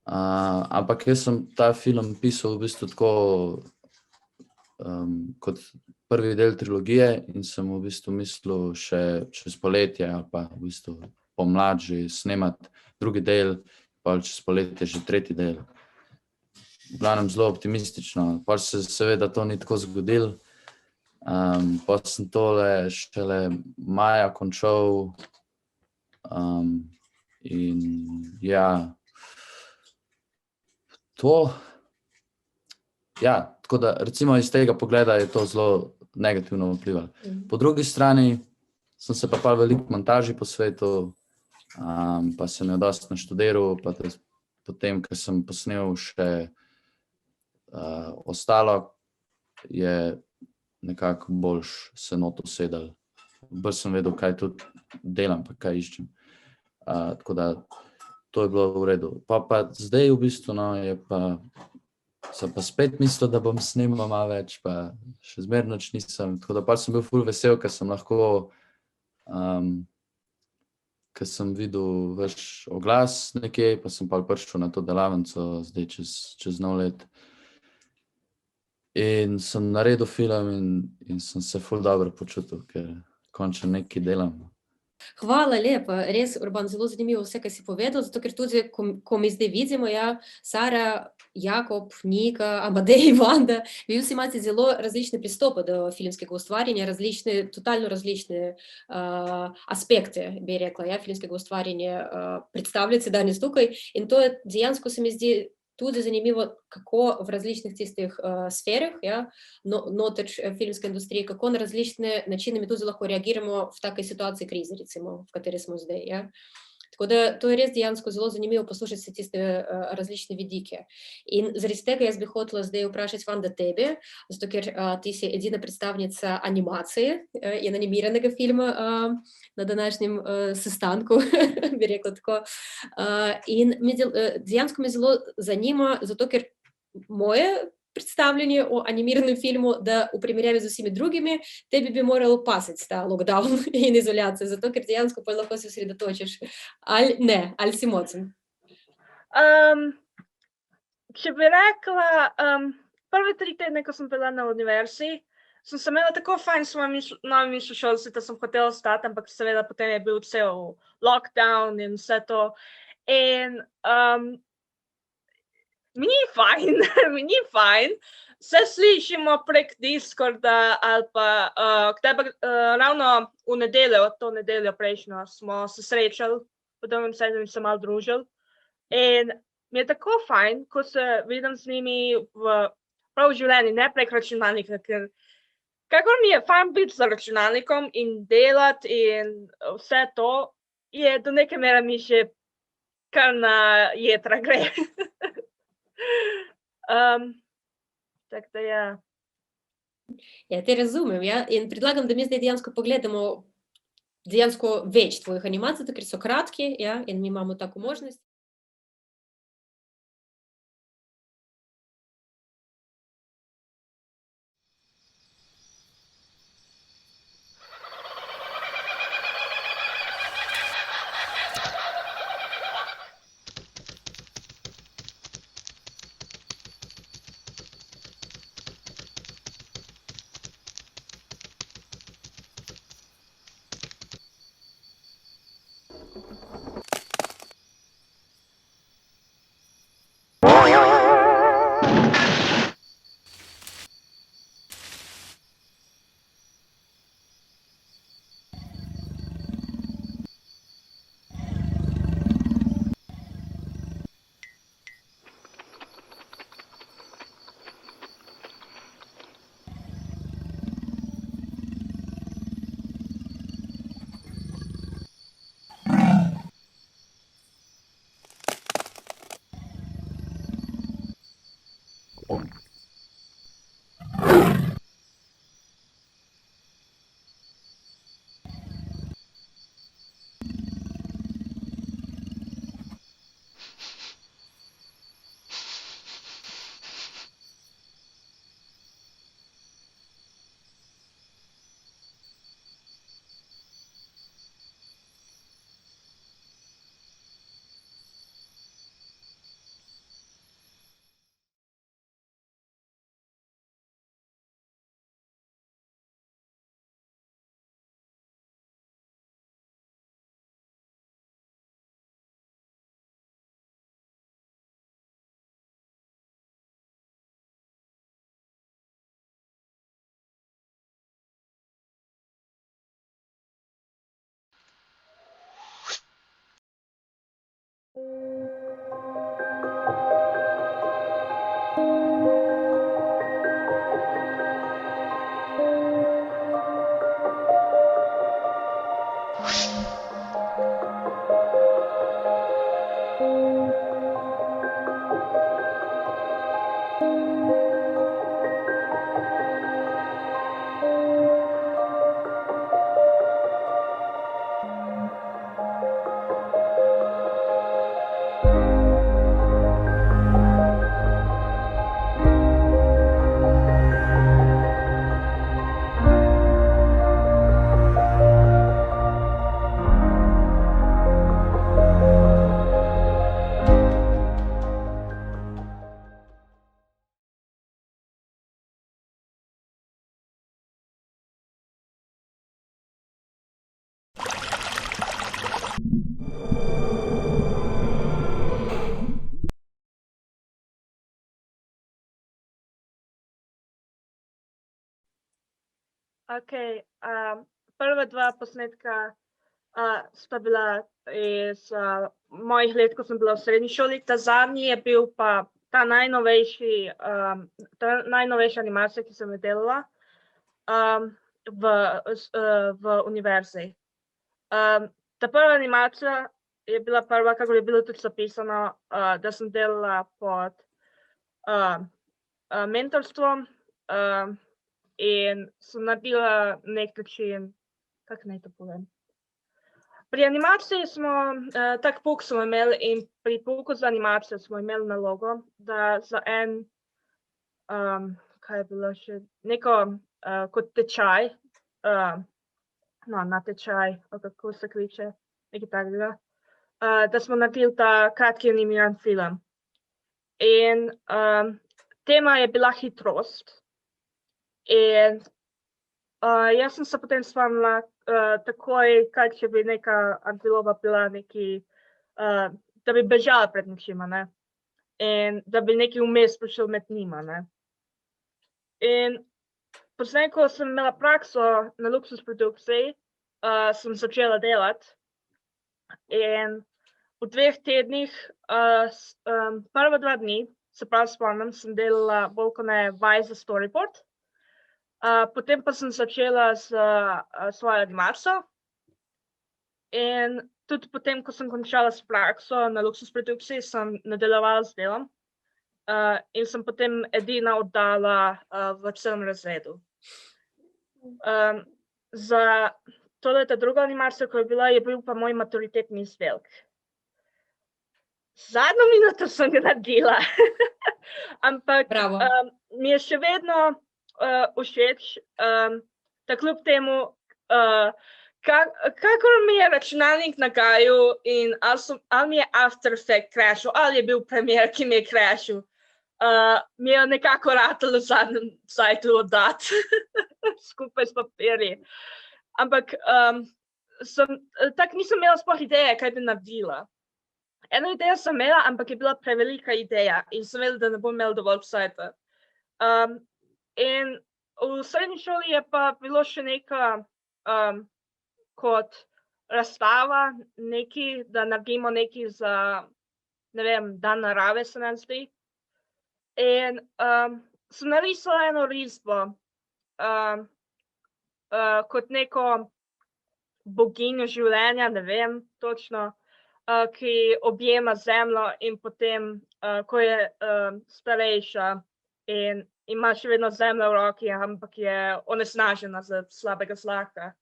ampak jaz sem ta film pisal v bistvu tako kot prvi del trilogije in sem v bistvu mislil še čez poletje ali pa v bistvu pomlad že snemati drugi del, pa čez poletje že tretji del. V glavnem zelo optimistično, pa se seveda to ni tako zgodilo. Pa sem tole šele maja končal in ja, to, ja, tako da recimo iz tega pogleda je to zelo negativno vplivalo. Po drugi strani sem se pa veliko montaži posvetil, pa sem jo dosti naštudiral, pa potem, ko sem posnel še ostalo, je nekako boljš se not usedel. Bolj sem vedel, kaj tudi delam, pa kaj iščem. Tako da to je bilo v redu. Pa zdaj v bistvu, no, je pa sem pa spet mislil, da bom snemal malo več, pa še zmeraj nič nisem. Tako da pa sem bil ful vesel, ker sem lahko, ker sem videl vaš oglas nekje, pa sem pa prišel na to delavnico zdaj čez nov let. In sem naredil film in sem se ful dobro počutil, ker končno nekaj delam. Hvala lepa, res, Urban, zelo zanimivo vse, kaj si povedal, zato ker tudi, ko mi zdaj vidimo, ja, Sara, Jakob, Nika, Amadej, Vanda, vi vsi imate zelo različne pristope do filmskega ustvarjanja, totalno različne aspekte, bi rekla, ja, filmskega ustvarjanja predstavljate danes tukaj in to je dejansko se mi zdi tudi zanimivo, kako v različnih tistih sferah, ja, noter filmske industrije, kako na različne načine mi tudi lahko reagiramo v takej situaciji krize, recimo, v kateri smo zdaj, ja. Tako da to je res dejansko zelo zanimivo poslušati se tiste različne vidike. In zaradi tega jaz bi hotela zdaj vprašati Vanda tebe, zato ker ti si edina predstavnica animacije in animiranega filma na današnjem sestanku, bi rekla tako. In dejansko me zelo zanima, zato ker moje predstavljanje o animiranem filmu, da v primerjavi z vsemi drugimi, tebi bi moralo pasiti ta lockdown in izolacija, zato ker dejansko pa lahko se osredotočiš ali ne, ali si mocen. Če bi rekla, prve 3 tedne, ko sem bila na univerzi, sem se imela tako fajn s svojimi novimi sošolci, da sem hotela ostati, ampak seveda potem je bil cel lockdown in vse to. In mi ni fajn, se slišimo prek Discorda ali pa ravno v nedeljo, to nedeljo prejšnjo smo se srečali, potem sem se malo družili in mi je tako fajn, ko se vidim z njimi prav v življenju, ne prek računalnika, ker kakor mi je fajn biti za računalnikom in delati in vse to, je do neke mere mi še kar na jetra gre. Tako da ja. Ja, te razumem, ja, in predlagam, da mi zdaj dejansko pogledamo dejansko več tvojih animacij, ker so kratki, ja, in mi imamo tako možnost. Okay, prva dva posnetka sta bila iz mojih let, ko sem bila v srednji šoli. Ta zadnji je bil pa ta najnovejša animacija, ki sem jo delala v univerzi. Ta prva animacija je bila prva, kako je bilo tudi zapisano, da sem delala pod mentorstvom in sem naredila nek način, kako naj to povem. Pri animaciji smo, tak pouk smo imeli in pri pouku za animacijo smo imeli nalogo, da za kaj je bilo še, neko kot tečaj, natečaj, kako se kliče, nekaj takega, da smo naredili ta kratki animiran film. In tema je bila hitrost. In jaz sem se potem spomnila takoj, kaj če bi neka antilopa bila neki, da bi bežala pred nečima, ne? In da bi nekaj vmes prišel med njima, ne? In pozneje, ko sem imela prakso na Luxus produkciji, sem začela delati. In v 2 tednih, prva 2 dni, se pravi spomnim, sem delala bolj kot ne vaj za storyboard. Potem pa sem začela s svojo animacijo. In tudi potem, ko sem končala s prakso na Luxus produkciji, sem nadaljevala z delom. In sem potem edina oddala v celem razredu. Za tole drugo animacijo, ko je bil pa moj maturitetni izdelek. Zadnjo minuto sem ga naredila, ampak mi je še vedno všeč, da kljub temu, kakor mi je računalnik nagajal in ali mi je After Effects crashal, ali je bil Premiere, ki mi je crashal, mi je nekako ratalo v zadnjem sajtu oddati, skupaj s papirji. Ampak tako nisem imela sploh ideje, kaj bi naredila. Eno idejo sem imela, ampak je bila prevelika ideja in sem vedela, da ne bom imela dovolj sajta. In v srednji šoli je pa bilo še neka kot razstava, da naredimo nekaj za, ne vem, dan narave se nam zdi. In sem narisala eno risbo kot neko boginjo življenja, ne vem točno, ki objema zemljo in potem, ko je starejša, in ima še vedno zemljo v roki, ampak je onesnažena z slabega zraka.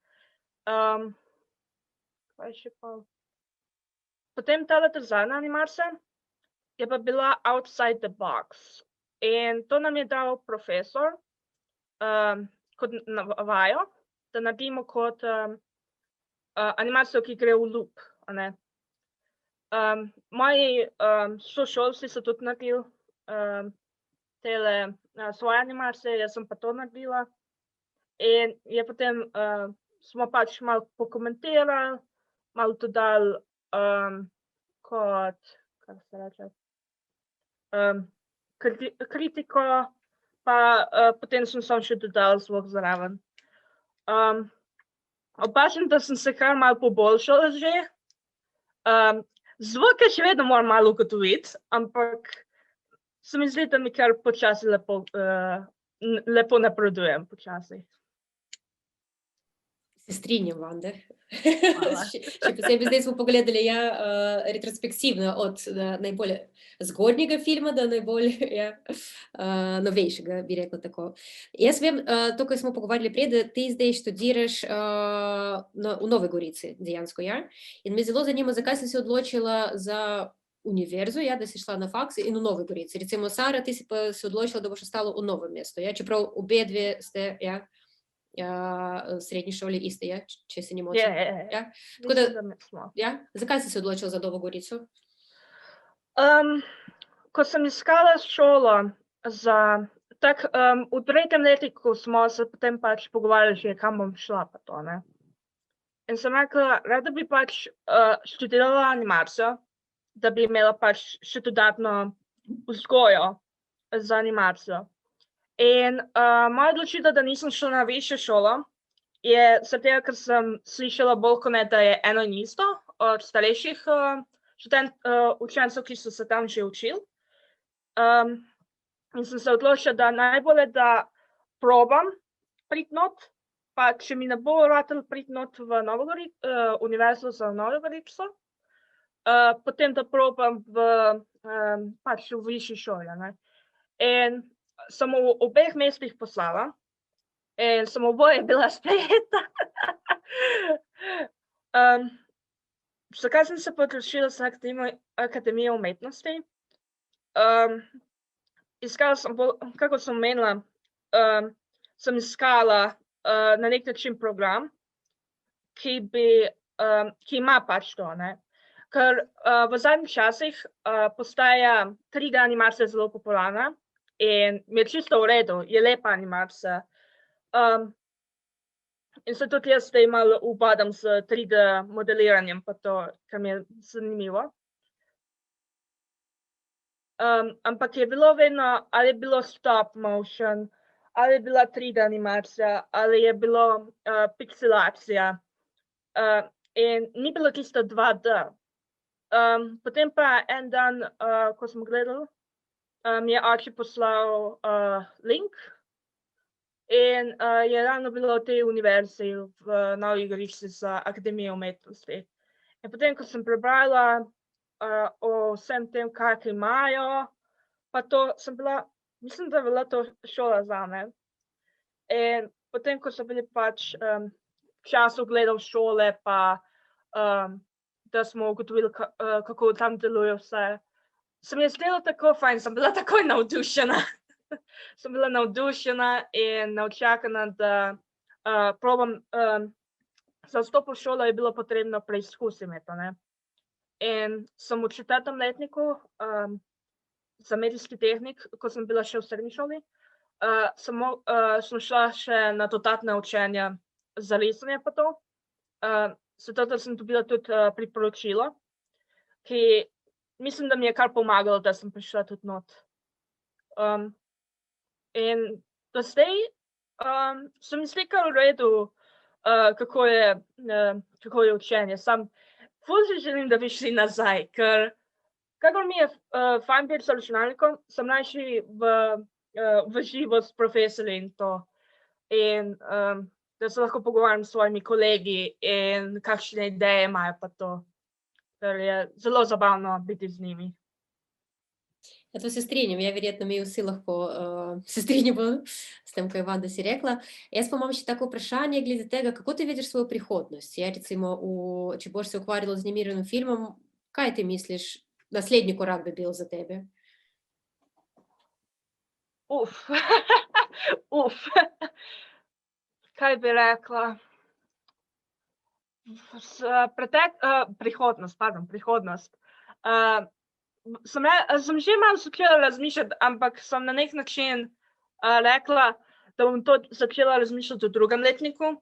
Kaj še pa? Potem tale zadnja animacija je pa bila Outside the Box. In to nam je dal profesor kot vajo, da naredimo kot animacijo, ki gre v loop. Moji sošolci so tudi naredili svoje animacije, jaz sem pa to naredila. In je potem smo pač malo pokomentirali, malo to dali kot, kako se reče, kritiko, pa potem sem samo še dodala zvok zraven. Opažam, da sem se kar malo poboljšala že. Zvoke še vedno moram malo ugotoviti, ampak se mi zdi, da mi kar počasi lepo napredujem počasi. Se strinjam, Vanda. Še posebej zdaj smo pogledali retrospektivno od najbolj zgodnjega filma do najbolj novejšega, bi rekla tako. Jaz vem, to, kar smo pogovarjali prej, da ti zdaj študiraš v Novi Gorici, dejansko, ja? In me zelo zanima, zakaj si se odločila za univerzo, ja, da si šla na faks in v Novi Gorici. Recimo, Sara, ti si pa se odločila, da boš ostala v Novem mestu, ja? Čeprav obe dve ste, ja, srednji šoli iste, ja, če se ne motim. Zakaj si se odločila za Novo Gorico? Ko sem iskala šolo v tretjem letniku smo se potem pač pogovarjali že, kam bom šla pa to, ne. In sem rekla, rada bi pač študirala animacijo, da bi imela pač še dodatno vzgojo za animacijo. In moja odločitev, da nisem šla na višjo šolo, je zato, ker sem slišala bolj kot ne, da je eno in isto od starejših učencev, ki so se tam že učili. In sem se odločila, da najbolje, da probam priti not, pa če mi ne bo ratalo priti not v univerzo za Novo Gorico, potem da probam pač v višji šoli, ne. In sem v obeh mestih poslala in sem oboje bila sprejeta. Zakaj sem se odločila za Akademijo umetnosti? Iskala sem, kako sem omenila, sem iskala na nek način program, ki ima pač to, ne. Ker v zadnjih časih postaja 3D animacija zelo popularna in mi je čisto v redu, je lepa animacija. In se tudi jaz zdaj malo ubadam s 3D modeliranjem, pa to, kar mi je zanimivo. Ampak je bilo vedno, ali je bilo stop motion, ali je bila 3D animacija, ali je bilo pikselacija. In ni bilo čisto 2D. Potem pa en dan, ko sem gledala, mi je oči poslal link in je ravno bilo v tej univerzi v Novi Gorici za Akademijo umetnosti. In potem, ko sem prebrala o vsem tem, kak imajo, pa to sem bila, mislim, da je bila to šola zame. In potem, ko so bili pač v času gledal šole, pa da smo ugotovili, kako tam deluje vse, se mi je zdelo tako fajn, sem bila takoj navdušena. Sem bila navdušena in navčakana, da probam, za vstop v šolo je bilo potrebno preizkusiti to, ne. In sem v 4. letniku za medijski tehnik, ko sem bila še v srednji šoli, sem šla še na dodatna učenja za risanje pa to. Zato da sem dobila tudi priporočilo, ki mislim, da mi je kar pomagalo, da sem prišla tudi not. In do zdaj se mi zdi kar v redu, kako je učenje. Sam ful si želim, da bi šli nazaj, ker kakor mi je fajn biti za računalnikom, sem najši v živo s profesorji in to. In da se lahko pogovarjam s svojimi kolegi in kakšne ideje imajo pa to. Ker je zelo zabavno biti z njimi. To se strinjam, verjetno mi vsi lahko se strinjamo s tem, kaj Vanda si rekla. Jaz pa imam še tako vprašanje glede tega, kako ti vidiš svojo prihodnost? Recimo, če boš se ukvarjala z animiranim filmom, kaj ti misliš, naslednji korak bi bil za tebe? Kaj bi rekla? Prihodnost. Sem že malo začela razmišljati, ampak sem na nek način rekla, da bom to začela razmišljati v drugem letniku,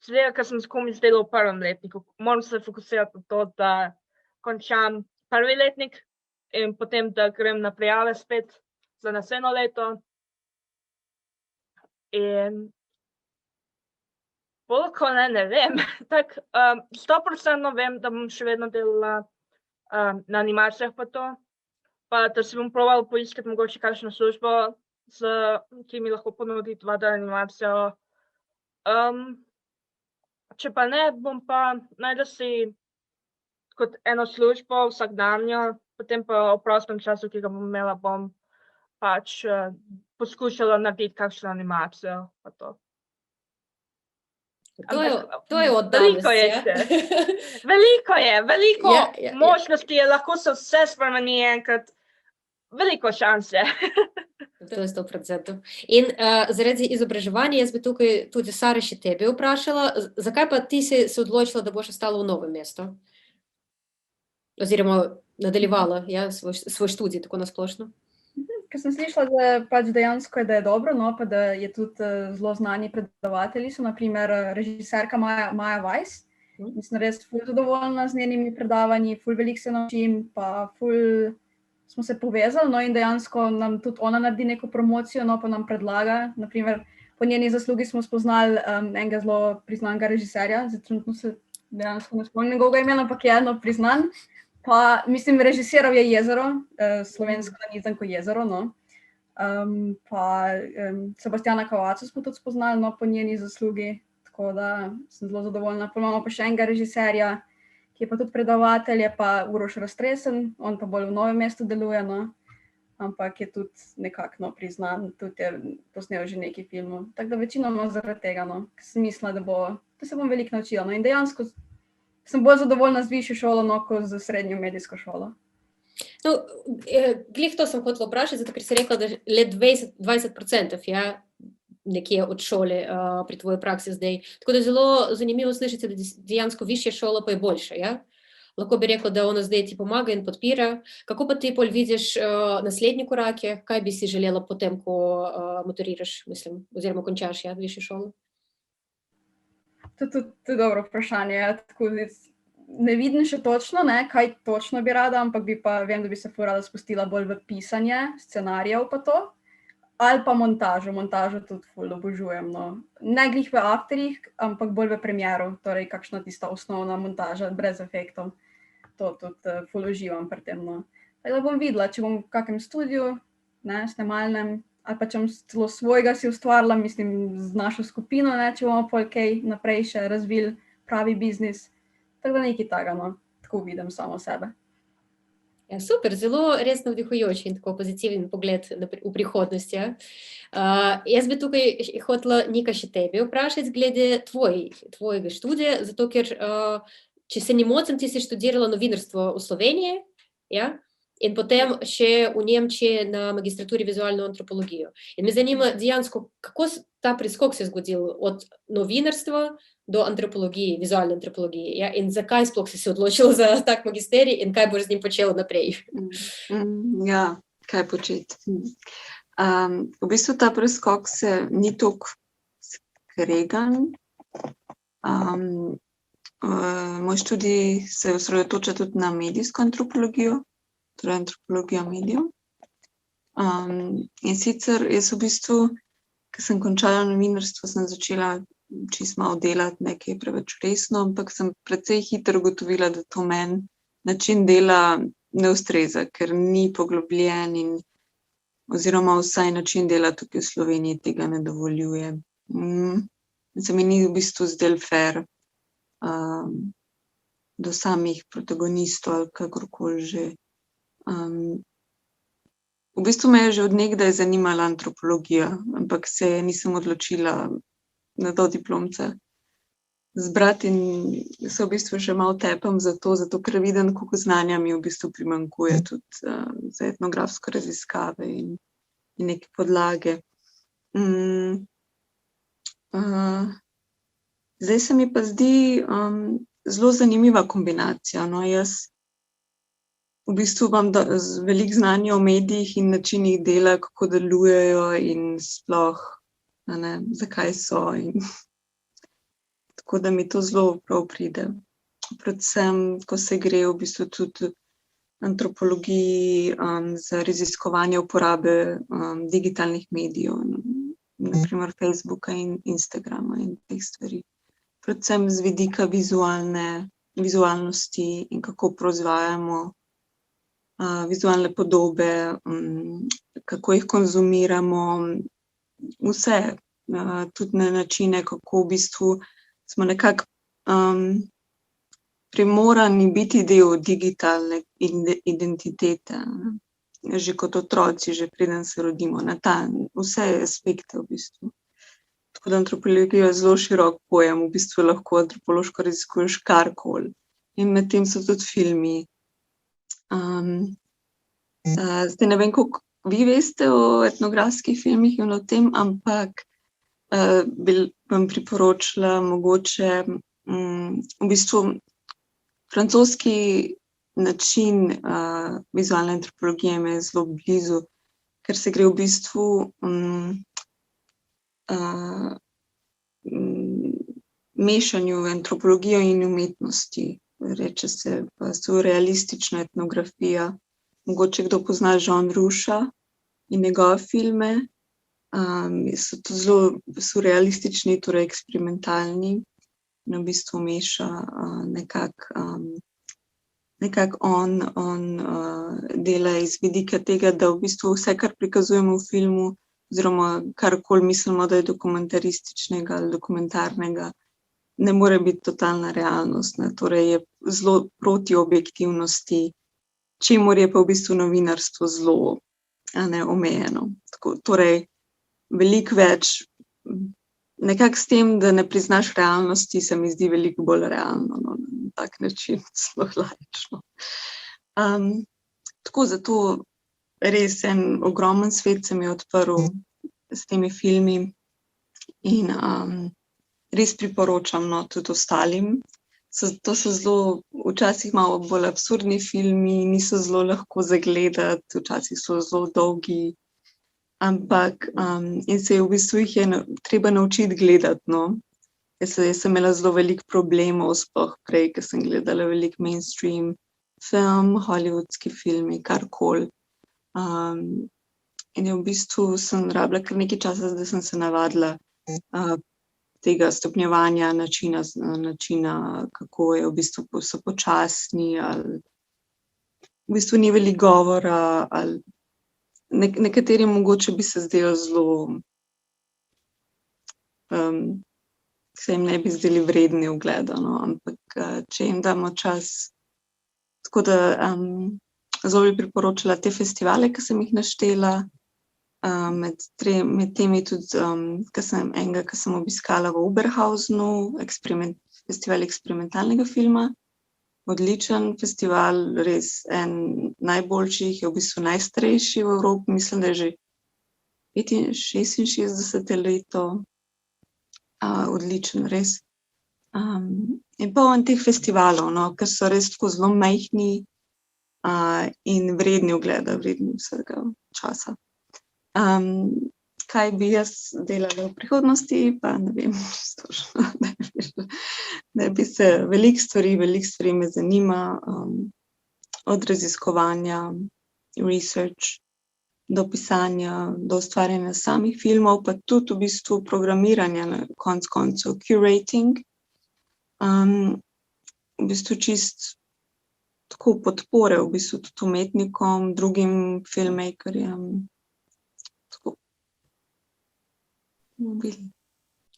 zdaj, ker sem komaj delala v prvem letniku. Moram se fokusirati na to, da končam prvi letnik in potem, da grem na prijave spet za naslednjo leto. In bolj kot ne vem. 100% vem, da bom še vedno delala na animacijah pa to, pa da si bom probala poiskati mogoče kakšno službo, ki mi lahko ponudi 2D animacijo. Če pa ne, bom pa našla si kot eno službo vsakdanjo, potem pa v prostem času, ki ga bom imela, bom pač poskušala narediti kakšno animacijo pa to. To je od danes, Veliko možnosti je, lahko se vse spremeni enkrat, veliko šanse. To je 100%. In zaradi izobraževanja, jaz bi tukaj tudi Sara še tebe vprašala, zakaj pa ti si se odločila, da boš ostala v Novem mestu? Oziroma nadaljevala svoj študij, tako nasplošno? Ker sem slišala, da pač dejansko je, da je dobro, no, pa da je tudi zelo znani predavatelji, so na primer režiserka Maja Weiss. In sem res ful zadovoljna z njenimi predavanji, ful veliko se naučim, pa ful smo se povezali, no, in dejansko nam tudi ona naredi neko promocijo, no, pa nam predlaga. Na primer, po njeni zaslugi smo spoznali enega zelo priznanega režiserja, zdaj trenutno se dejansko ne spomnim njegovega imena, ampak je eno priznan. Pa, mislim, režisiral je Jezero, slovensko nanizanko Jezero, no. Pa Sebastiana Cavazzo smo tudi spoznali, no, po njeni zaslugi, tako da sem zelo zadovoljna. Pa imamo pa še enega režiserja, ki je pa tudi predavatelj, je pa Uroš Raztresen, on pa bolj v Novem mestu deluje, no. Ampak je tudi nekako priznan, tudi je posnel že nekaj filmov. Tako da večinoma zaradi tega, no, ker sem mislila, da se bom veliko naučila, no, in dejansko sem bolj zadovoljna z višjo šolo, no, kot z srednjo medijsko šolo. No, glih to sem hotela vprašati, zato ker si rekla, da le 20% nekje od šole pri tvoji praksi zdaj. Tako da zelo zanimivo slišati, da dejansko višja šola pa je boljša, ja? Lahko bi rekla, da ona zdaj ti pomaga in podpira. Kako pa ti pol vidiš naslednje korake? Kaj bi si želela potem, ko maturiraš, mislim, oziroma končaš višjo šolo? To je dobro vprašanje. Tako, ne vidim še točno, kaj točno bi rada, ampak vem, da bi se rada spustila bolj v pisanje scenarijev pa to, ali pa montažo. Montažo tudi ful obožujem. No. Ne glih v afterjih, ampak bolj v premieru, torej kakšna tista osnovna montaža brez efektov. To tudi ful uživam pri tem. No. Tako da bom videla, če bom v kakem studiu, snemalnem, ali pa če bom celo svojega si ustvarila, mislim, z našo skupino, če bomo pol kaj naprej še razvili pravi biznis. Tako da nekaj takega, no, tako vidim samo sebe. Ja, super, zelo res navdihujoč in tako pozitiven pogled v prihodnost. Ja. Jaz bi tukaj hotela nekaj še tebi vprašati glede tvojega študija, zato ker, če se ne motim, ti si študirala novinarstvo v Sloveniji, ja? In potem še v Nemčiji na magistraturi vizualno antropologijo. In me zanima dejansko, kako ta preskok se zgodil od novinarstva do antropologije, vizualne antropologije, ja? In zakaj sploh si se odločila za tak magisterij in kaj boš z njim počela naprej? Ja, kaj početi. V bistvu ta preskok se ni toliko skregan. Moj študij se osredotoča tudi na medijsko antropologijo, torej antropologijo medijev. In sicer jaz v bistvu, ko sem končala novinarstvo, sem začela čisto malo delati nekaj preveč resno, ampak sem precej hitro ugotovila, da to meni način dela ne ustreza, ker ni poglobljen in oziroma vsaj način dela tukaj v Sloveniji tega ne dovoljuje. Se mi ni v bistvu zdel fair do samih protagonistov ali kakorkoli že. v bistvu me je že od nekdaj zanimala antropologija, ampak se nisem odločila na do diplomce zbrati in se v bistvu še malo tepam zato ker vidim, koliko znanja mi v bistvu primanjkuje tudi za etnografsko raziskave in neke podlage. Zdaj se mi pa zdi zelo zanimiva kombinacija. No, jaz v bistvu imam veliko znanja o medijih in načinih dela, kako delujejo in sploh, zakaj so. Tako da mi to zelo prav pride. Predvsem, ko se gre v bistvu tudi antropologiji za raziskovanje uporabe digitalnih medijev, naprimer Facebooka in Instagrama in teh stvari. Predvsem z vidika vizualnosti in kako proizvajamo vizualne podobe, kako jih konzumiramo, vse, tudi na načine, kako v bistvu smo nekako primorani biti del digitalne identitete, že kot otroci, že preden se rodimo, na vse aspekte v bistvu. Tako da antropologija je zelo širok pojem, v bistvu lahko antropološko raziskuješ karkoli. In medtem so tudi filmi. Zdaj ne vem, koliko vi veste o etnografskih filmih in o tem, ampak bi vam priporočila mogoče v bistvu francoski način vizualne antropologije me je zelo blizu, ker se gre v bistvu mešanju antropologije in umetnosti. Reče se pa surrealistična etnografija. Mogoče kdo pozna Jean Roucha in njegove filme. So to zelo surrealistični, torej eksperimentalni. In v bistvu meša nekako on dela iz vidika tega, da v bistvu vse, kar prikazujemo v filmu, oziroma karkoli mislimo, da je dokumentarističnega ali dokumentarnega, ne more biti totalna realnost. Torej je zelo proti objektivnosti, čemur je pa v bistvu novinarstvo zelo omejeno. Torej, veliko več, nekako s tem, da ne priznaš realnosti, se mi zdi veliko bolj realno, na tak način, zelo laično. Tako zato res en ogromen svet se mi je odprl s temi filmi in res priporočam tudi ostalim. To so zelo, včasih malo bolj absurdni filmi, niso zelo lahko zagledati, včasih so zelo dolgi, ampak in se v bistvu jih je treba naučiti gledati, no. Jaz sem imela zelo veliko problemov, sploh prej, ker sem gledala veliko mainstream film, hollywoodski filmi, karkoli. In v bistvu sem rabila kar nekaj časa, da sem se navadila tega stopnjevanja načina, kako je v bistvu so počasni, ali v bistvu ni veliko govora, ali nekaterim mogoče bi se zdelo zelo, se jim ne bi zdeli vredni ogleda, no, ampak če jim damo čas. Tako da zelo bi priporočila te festivale, ki sem jih naštela, med temi tudi enega, ki sem obiskala v Oberhausenu, festival eksperimentalnega filma. Odličen festival, res en najboljših, je v bistvu najstarejši v Evropi, mislim, da je že 66. leto. Odličen, res. In poln teh festivalov, no, ker so res tako zelo majhni in vredni ogleda, vredni vsega časa. Kaj bi jaz delala v prihodnosti, pa ne vem, da bi se veliko stvari me zanima, od raziskovanja, research, do pisanja, do ustvarjanja samih filmov, pa tudi v bistvu programiranja na konec koncev, curating, v bistvu čist tako podpore, v bistvu tudi umetnikom, drugim filmmakerjem.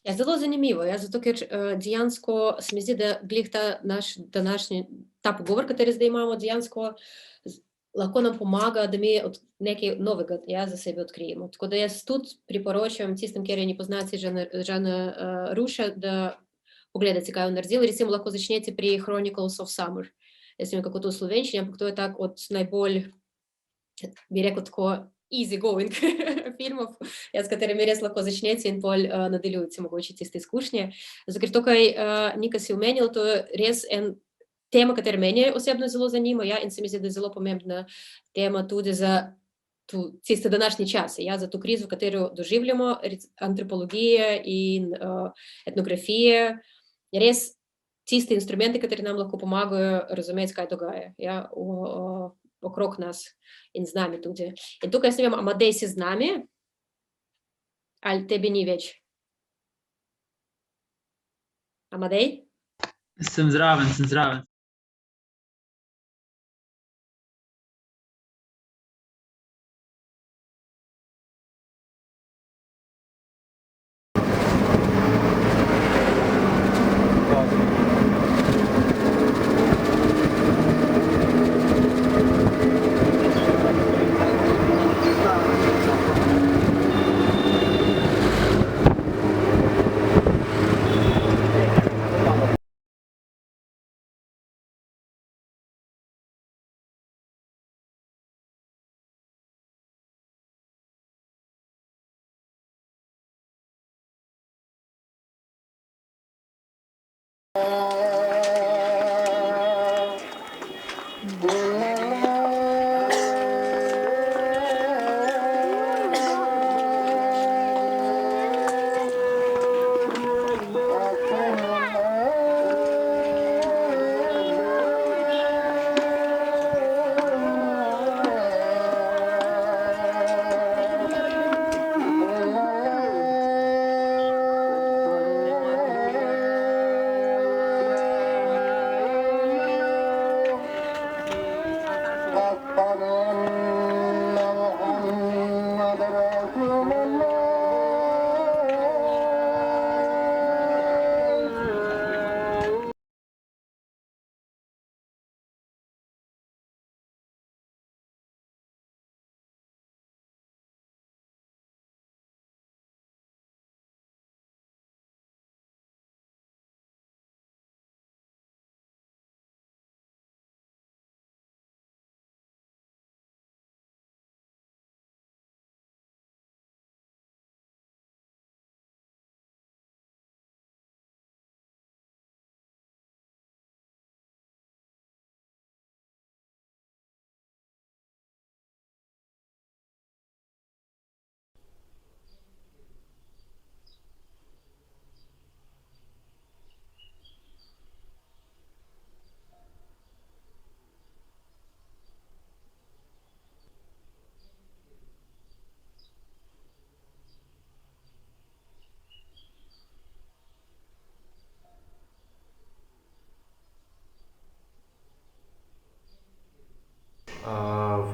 Ja, zelo zanimivo, zato ker dejansko se mi zdi, da glih ta naš ta pogovor, kateri zdaj imamo, dejansko lahko nam pomaga, da mi nekaj novega za sebe odkrijemo. Tako da jaz tudi priporočam tistim, kjer je ne poznate Žana Ruša, da pogledate, kaj on naredil. Recimo lahko začnete pri Chronicles of Summer. Jaz ne vem, kako to v slovenščini, ampak to je tak od najbolj, bi rekel tako, easy going filmov, s katerimi res lahko začnete in bolj nadaljujete mogoče tiste izkušnje. Zato ker to, kaj Nika si omenila, to je res en tema, katera meni osebno zelo zanima, in se mi zdi, da je zelo pomembna tema tudi za tiste današnje čase, za to krizo, katero doživljamo, antropologije in etnografije, res tiste instrumenti, kateri nam lahko pomagajo razumeti, kaj dogaja okrog nas in z nami tudi. In tukaj jaz ne vem, Amadej si z nami? Ali tebi ni več? Amadej? Sem zraven.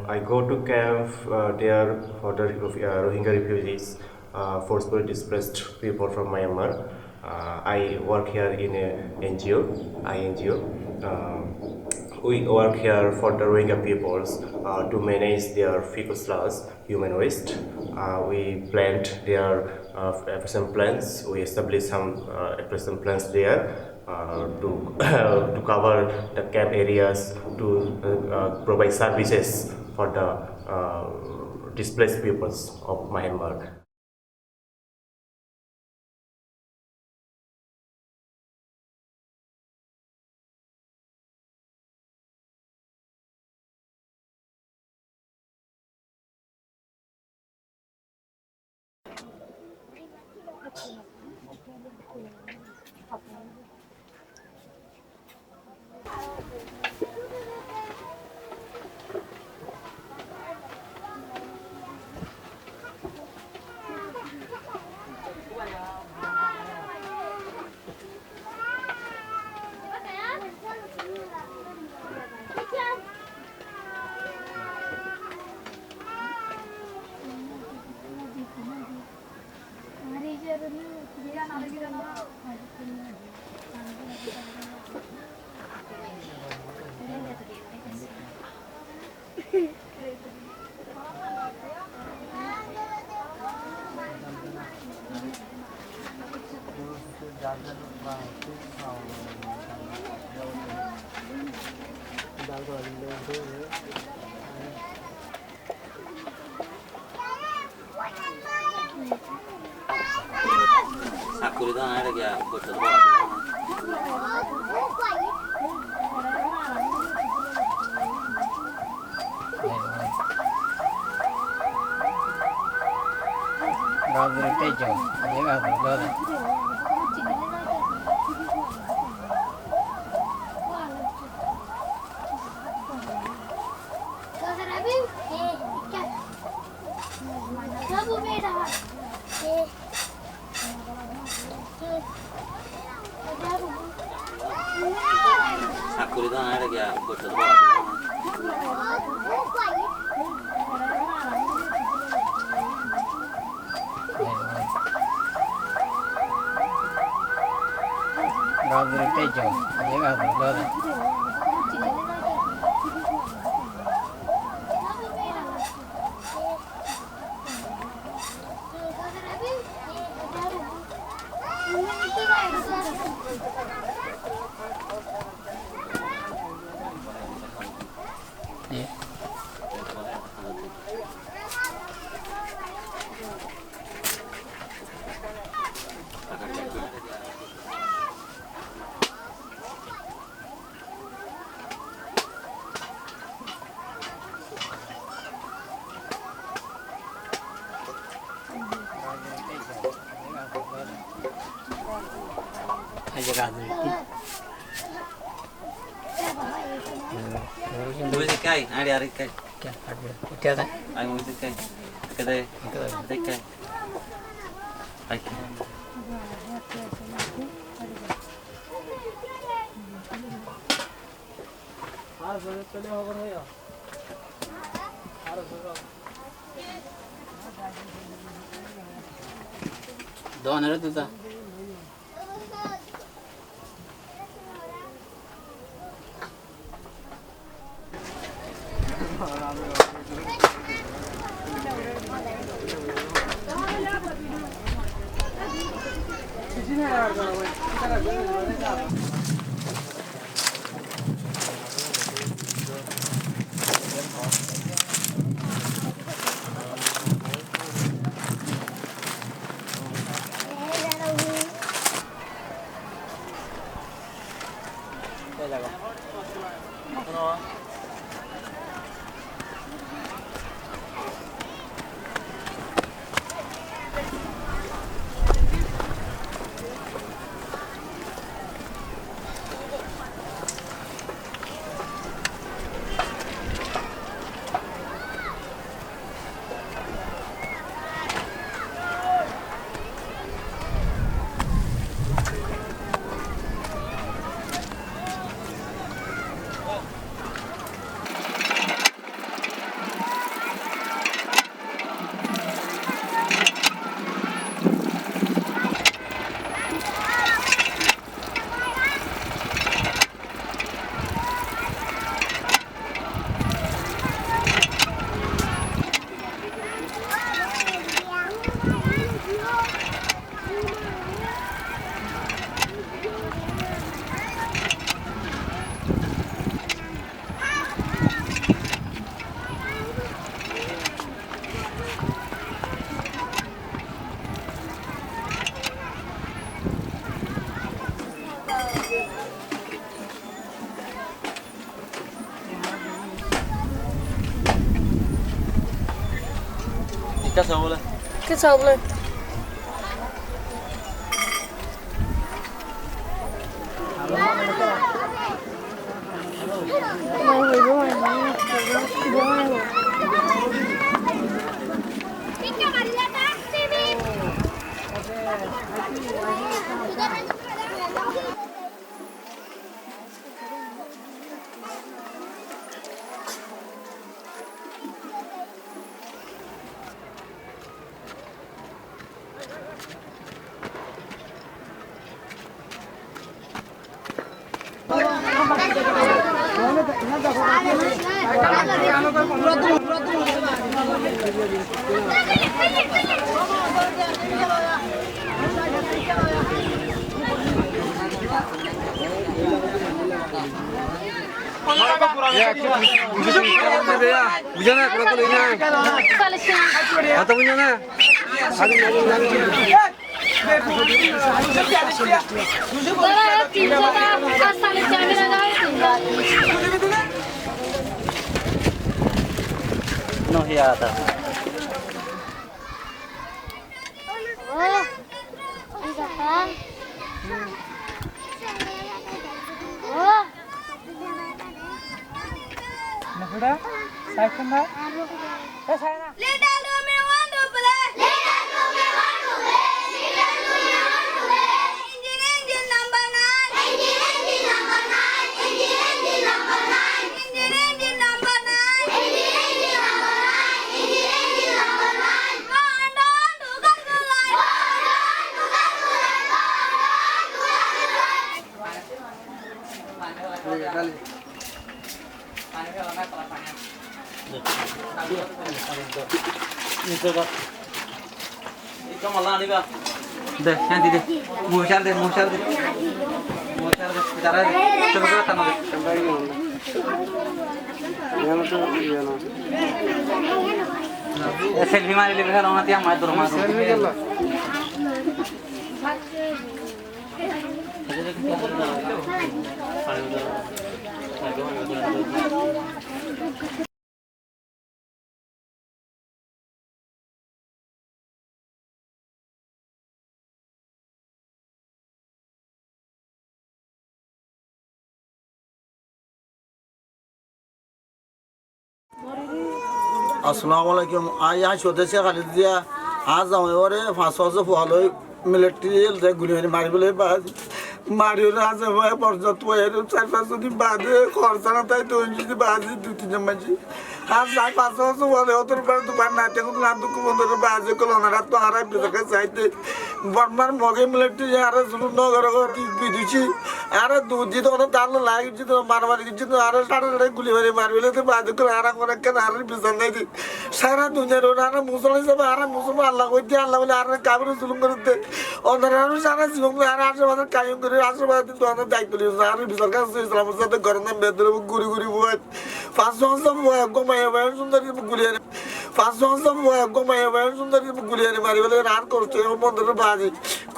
I go to camp there for the Rohingya refugees, forcibly displaced people from Myanmar. I work here in a NGO, INGO. We work here for the Rohingya peoples to manage their fecal sludge, human waste. We plant their efficient plants. We establish some efficient plants there. To cover the camp areas, to provide services for the displaced peoples of Myanmar. Musikai, hari-hari kai. क्या था? आई musikai. Kedai. Kedai kai. Ai. Doan ada tu tak? Què sabla? Nada, No hiata. Nahuda, second that. Yes, I know. Little do me want to play. Little do me want to play. Little do me want to play. Engine number 9. Engine number 9. Engine number 9. Engine number 9. Engine number 9. Engine number 9. Go on to get the light. Go on to get the light. Ikaw malah nih kak. Deh, nanti deh. Musyar deh. Bicara deh. Coba kita tambah deh. Tambahin dong. Yang itu, iya no. Selfie mari lebih kalau nanti yang mau turun masuk. Selfie kalau. अस्सलाम वालेकुम आज यहाँ छोटे से खालिद दिया आज हमारे 500 से फॉलो मिलिट्री से गुलियां मारी बोले बाद मारियो ना आज हमारे पर्वत वो है तो 4-5 दिन बाद खर्चा ना था तो इंजन बाद 2-3 महीने आज 500 से वाले होते हैं पर दुकान ना टेको ना दुकान बंद बाद को ना रात तो आराम भी तक साइड बर्मार मगे मिलिट्री यार सुनो ना करो विदुची यार दूधी तो ना ताल लाइक जी तो मारवाड़ी जी तो यार सारे गुलियां मारी बोले तो बाद को आराम करने के नारे बिजनेस नहीं थी सारा दुनिया रो ना मुसलमान सब आराम मुसलमान अल्लाह को दिया अल्लाह बोले आराम काबिल सुलूक करते और ना सारा जीवन में आराम से कायम करे आशीर्वाद तो आना दायित्व लियो सारे बिजनेस का इस्लाम से तो करना बेहतर गुरी गुरी वो 500 सब वो गोमाया वो सुंदरी गुलियां 500 सब वो गोमाया वो सुंदरी गुलियां मारी बोले रात करते हैं मंदिर बाजी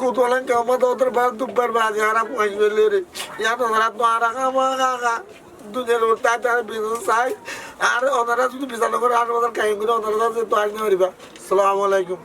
कुतवालन के मत उधर बार दोपहर बाजी आराम को आइए ले रे यहाँ तो रात तो आराम का दुनिया रोता है बिजनेस है आरे ओनरा सुध बिजनेस लोग आरे उधर कायम करे ओनरा से तो आज नहीं हो रही बा अस्सलाम वालेकुम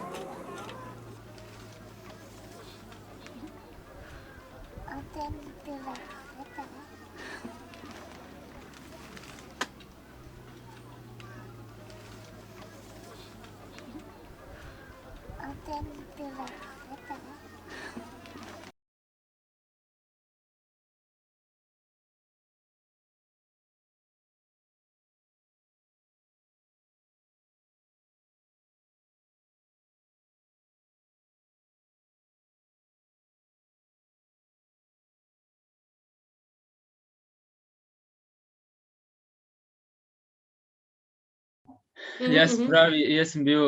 Ja, se pravi, jaz sem bil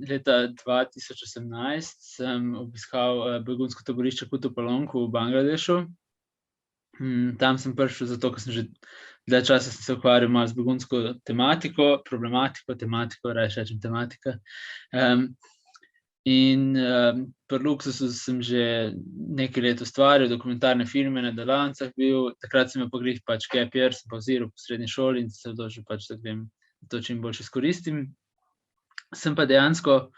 leta 2018, sem obiskal begunsko taborišče Kutupalong v Bangladešu. Tam sem prišel zato, ker sem že dlje časa se ukvarjal malo z begunsko tematiko, raje rečem tematika. In pri Luksusu sem že nekaj let ustvarjal, dokumentarne filme, na delavnicah bil, takrat sem pa glih pač gap year, sem pauziral po srednji šoli in se odločil pač, da grem to čim bolj izkoristim. Sem pa dejansko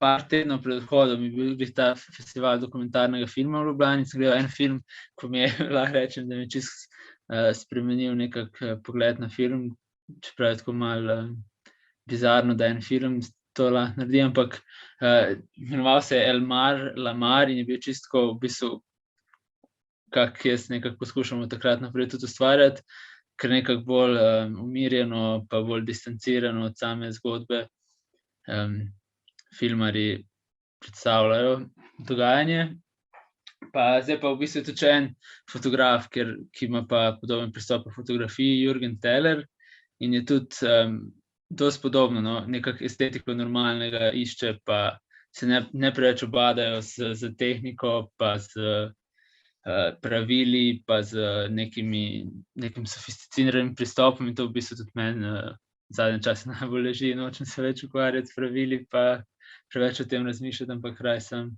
par tednov pred odhodom je bil ta festival dokumentarnega filma v Ljubljani, sem gledal en film, ko mi je, lahko rečem, da mi je čisto spremenil nekak pogled na film, čeprav je tako malo bizarno, da en film to lahko naredi, ampak imenoval se je El Mar, La Mar in je bil čisto v bistvu, kak jaz nekako poskušam od takrat naprej tudi ustvarjati, ker nekako bolj umirjeno, pa bolj distancirano od same zgodbe filmarji predstavljajo dogajanje. Pa zdaj pa v bistvu tudi še en fotograf, ki ima pa podoben pristop v fotografiji, Jürgen Teller, in je tudi dosti podobno, no? Nekako estetiko normalnega išče, pa se ne preveč obadajo z tehniko, pa z pravili, pa z nekim sofisticiranim pristopom, in to v bistvu tudi meni zadnje čase najbolj leži, nočem se več ukvarjati s pravili, pa preveč o tem razmišljati, ampak kraj sem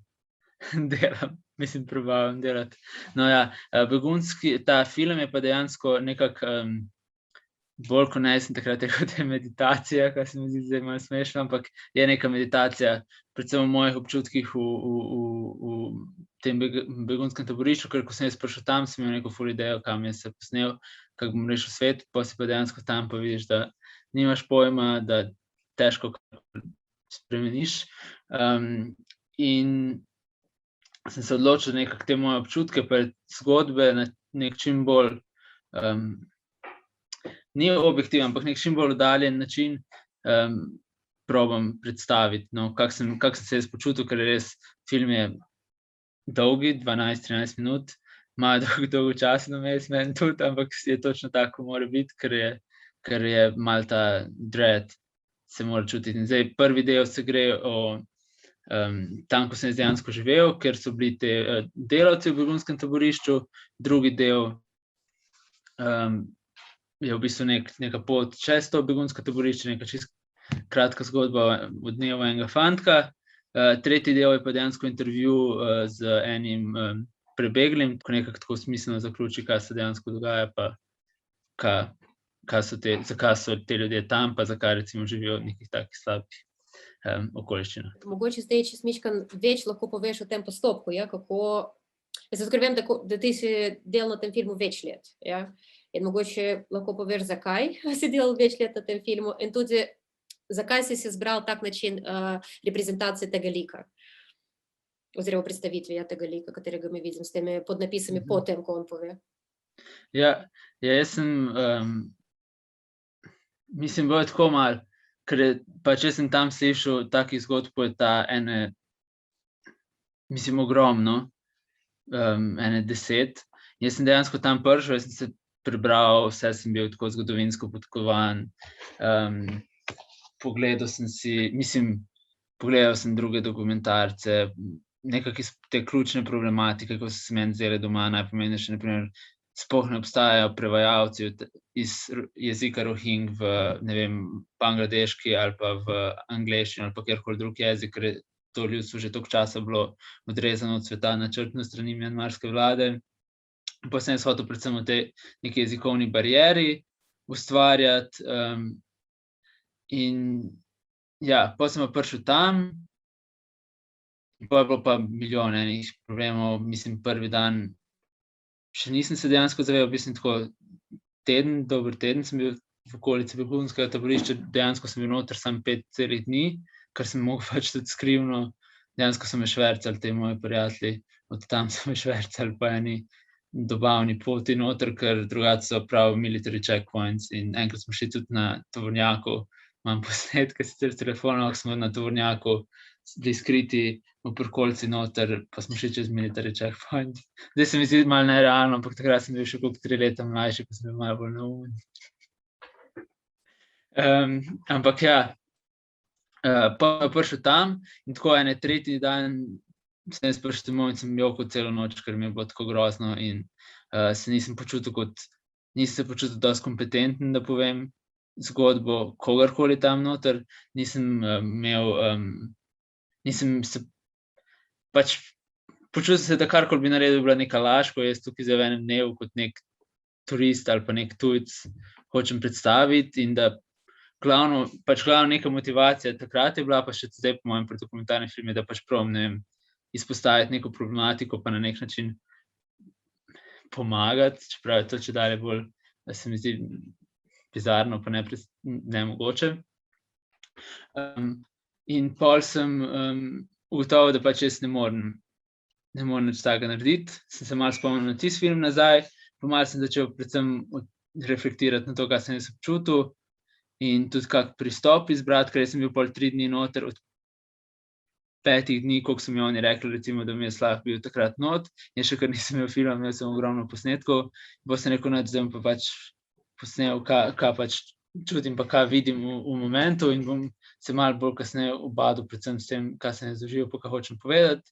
delam, probavam delati. No ja, begunski, ta film je pa dejansko nekako bolj kot ne, sem takrat rekel, da je meditacija, kar se mi zdi zdaj malo smešno, ampak je neka meditacija, predvsem v mojih občutkih v tem begunskem taborišču, ker ko sem jaz prišel tam, sem imel neko ful idejo, kam je se posnel, kako bom rešil svet, pa si pa dejansko tam pa vidiš, da nimaš pojma, da težko spremeniš. In sem se odločil nekako te moje občutke, pa zgodbe na nek čim bolj, ni objektiven, ampak nek čim bolj oddaljen način probam predstaviti, no, kak sem se jaz počutil, ker res film je dolgi, 12-13 minut, malo dolgo časa names meni tudi, ampak je točno tako mora biti, ker je malo ta dread se mora čutiti. In zdaj prvi del se gre o tam, ko sem dejansko živel, ker so bili te delavci v begunskem taborišču, drugi del je v bistvu neka pot čez to begunsko taborišče, neka čisto kratka zgodba od dnevu enega fantka, tretji del je pa dejansko intervju z enim prebeglim, ko nekako tako smiselno zaključi, kaj se dejansko dogaja, pa zakaj so te ljudje tam, pa zakaj recimo živijo v nekih takih slabih okoliščina. Mogoče zdaj, če smiškan več lahko poveš o tem postopku, ja, kako, zato ker vem, da ti si delal na tem filmu več let, ja, in mogoče lahko poveš, zakaj si delal več let na tem filmu, in tudi zakaj si izbral tak način reprezentacije tega lika, oziroma predstavitve tega lika, katerega mi vidim s temi podnapisami po tem, ko on pove. Ja, jaz sem, bilo je tako malo, ker pa če sem tam slišal takih zgodb, je ta ene, ogromno, ene 10. Jaz sem dejansko tam prišel, jaz sem se prebral, vse sem bil tako zgodovinsko podkovan, pogledal sem druge dokumentarce, nekako iz te ključne problematike, ko so se meni zdele doma najpomembnejše, na primer, sploh ne obstajajo prevajalci iz jezika Rohing v, ne vem, bangladeški ali pa v angleščini ali pa kjerkoli drug jezik, ker je to ljudstvo že toliko časa bilo odrezano od sveta načrtno strani mjanmarske vlade. Pa sem jaz hotel predvsem v tej neki jezikovni barieri ustvarjati. In ja, potem sem pa prišel tam, pa je bilo pa milijon enih problemov, prvi dan še nisem se dejansko zavedal, tako dober teden sem bil v okolici begunskega taborišča, dejansko sem bil noter samo 5 celih dni, kar sem mogel pač tudi skrivno, dejansko so me švercali ti moji prijatelji, od tam so me švercali pa eni dobavni poti noter, ker drugače so prav military checkpoints, in enkrat smo šli tudi na tovornjaku, imam posnetke sicer s telefonom, ko smo na tovornjaku bili skriti v prkolci noter, pa smo šli čez military checkpoint. Zdaj se mi zdi malo nerealno, ampak takrat sem bil še koliko 3 leta mlajši, pa sem bil malo bolj neumen. Ampak ja, pa je prišel tam in tako ene tretji dan sem jaz prišel domov in sem jokal celo noč, ker mi je bilo tako grozno in se nisem počutil dosti kompetenten, da povem zgodbo kogarkoli tam noter, počutil se, da karkoli bi naredil, bila neka laž, ko jaz tukaj zdaj v enem dnevu kot nek turist ali pa nek tujec hočem predstaviti, in da glavno neka motivacija takrat je bila, pa še zdaj po mojem dokumentarnem filmu, da pač probam, ne vem, izpostaviti neko problematiko, pa na nek način pomagati, čeprav je to čedalje bolj, da se mi zdi bizarno, pa nemogoče. In pol sem ugotovil, da pač jaz ne morem nič takega narediti. Sem se malo spomnil na tisti film nazaj, pa malo sem začel predvsem reflektirati na to, kaj sem jaz občutil in tudi kak pristop izbrati, ker sem bil pol 3 dni noter, 5 dni, koliko so mi oni rekli, recimo, da mi je Slah bil takrat not, jaz še kar nisem imel filma, imel sem ogromno posnetkov, pa sem rekel, da sem pa pač posnel, kaj pač čutim, pa kaj vidim v momentu in bom se malo bolj kasneje ubadil, predvsem s tem, kaj sem doživel, pa kaj hočem povedati.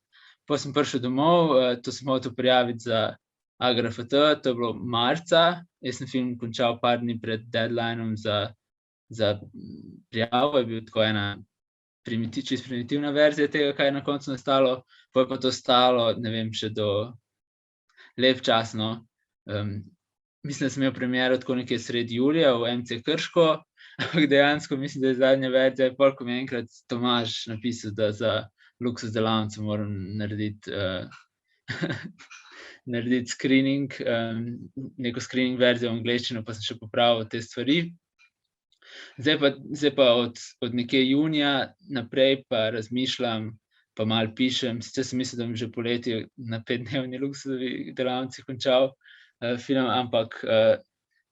Pa sem prišel domov, to sem hotel prijaviti za AGRFT, to je bilo marca, jaz sem film končal par dni pred deadlineom za prijavo, je bil tako ena čisto primitivna verzija tega, kaj je na koncu nastalo, pa je pa to stalo, ne vem, še do lep čas, no. Mislim, da sem imel premiero tako nekje sredi julija v MC Krško, ampak dejansko mislim, da je zadnja verzija, pol ko mi je enkrat Tomaž napisal, da za Luksuz delavnico moram narediti screening, neko screening verzijo v angleščino, pa sem še popravil te stvari. Zdaj pa od nekje junija naprej pa razmišljam, pa malo pišem, sicer sem mislil, da bom že poleti na 5-dnevni Luksuzovi delavnici končal film, ampak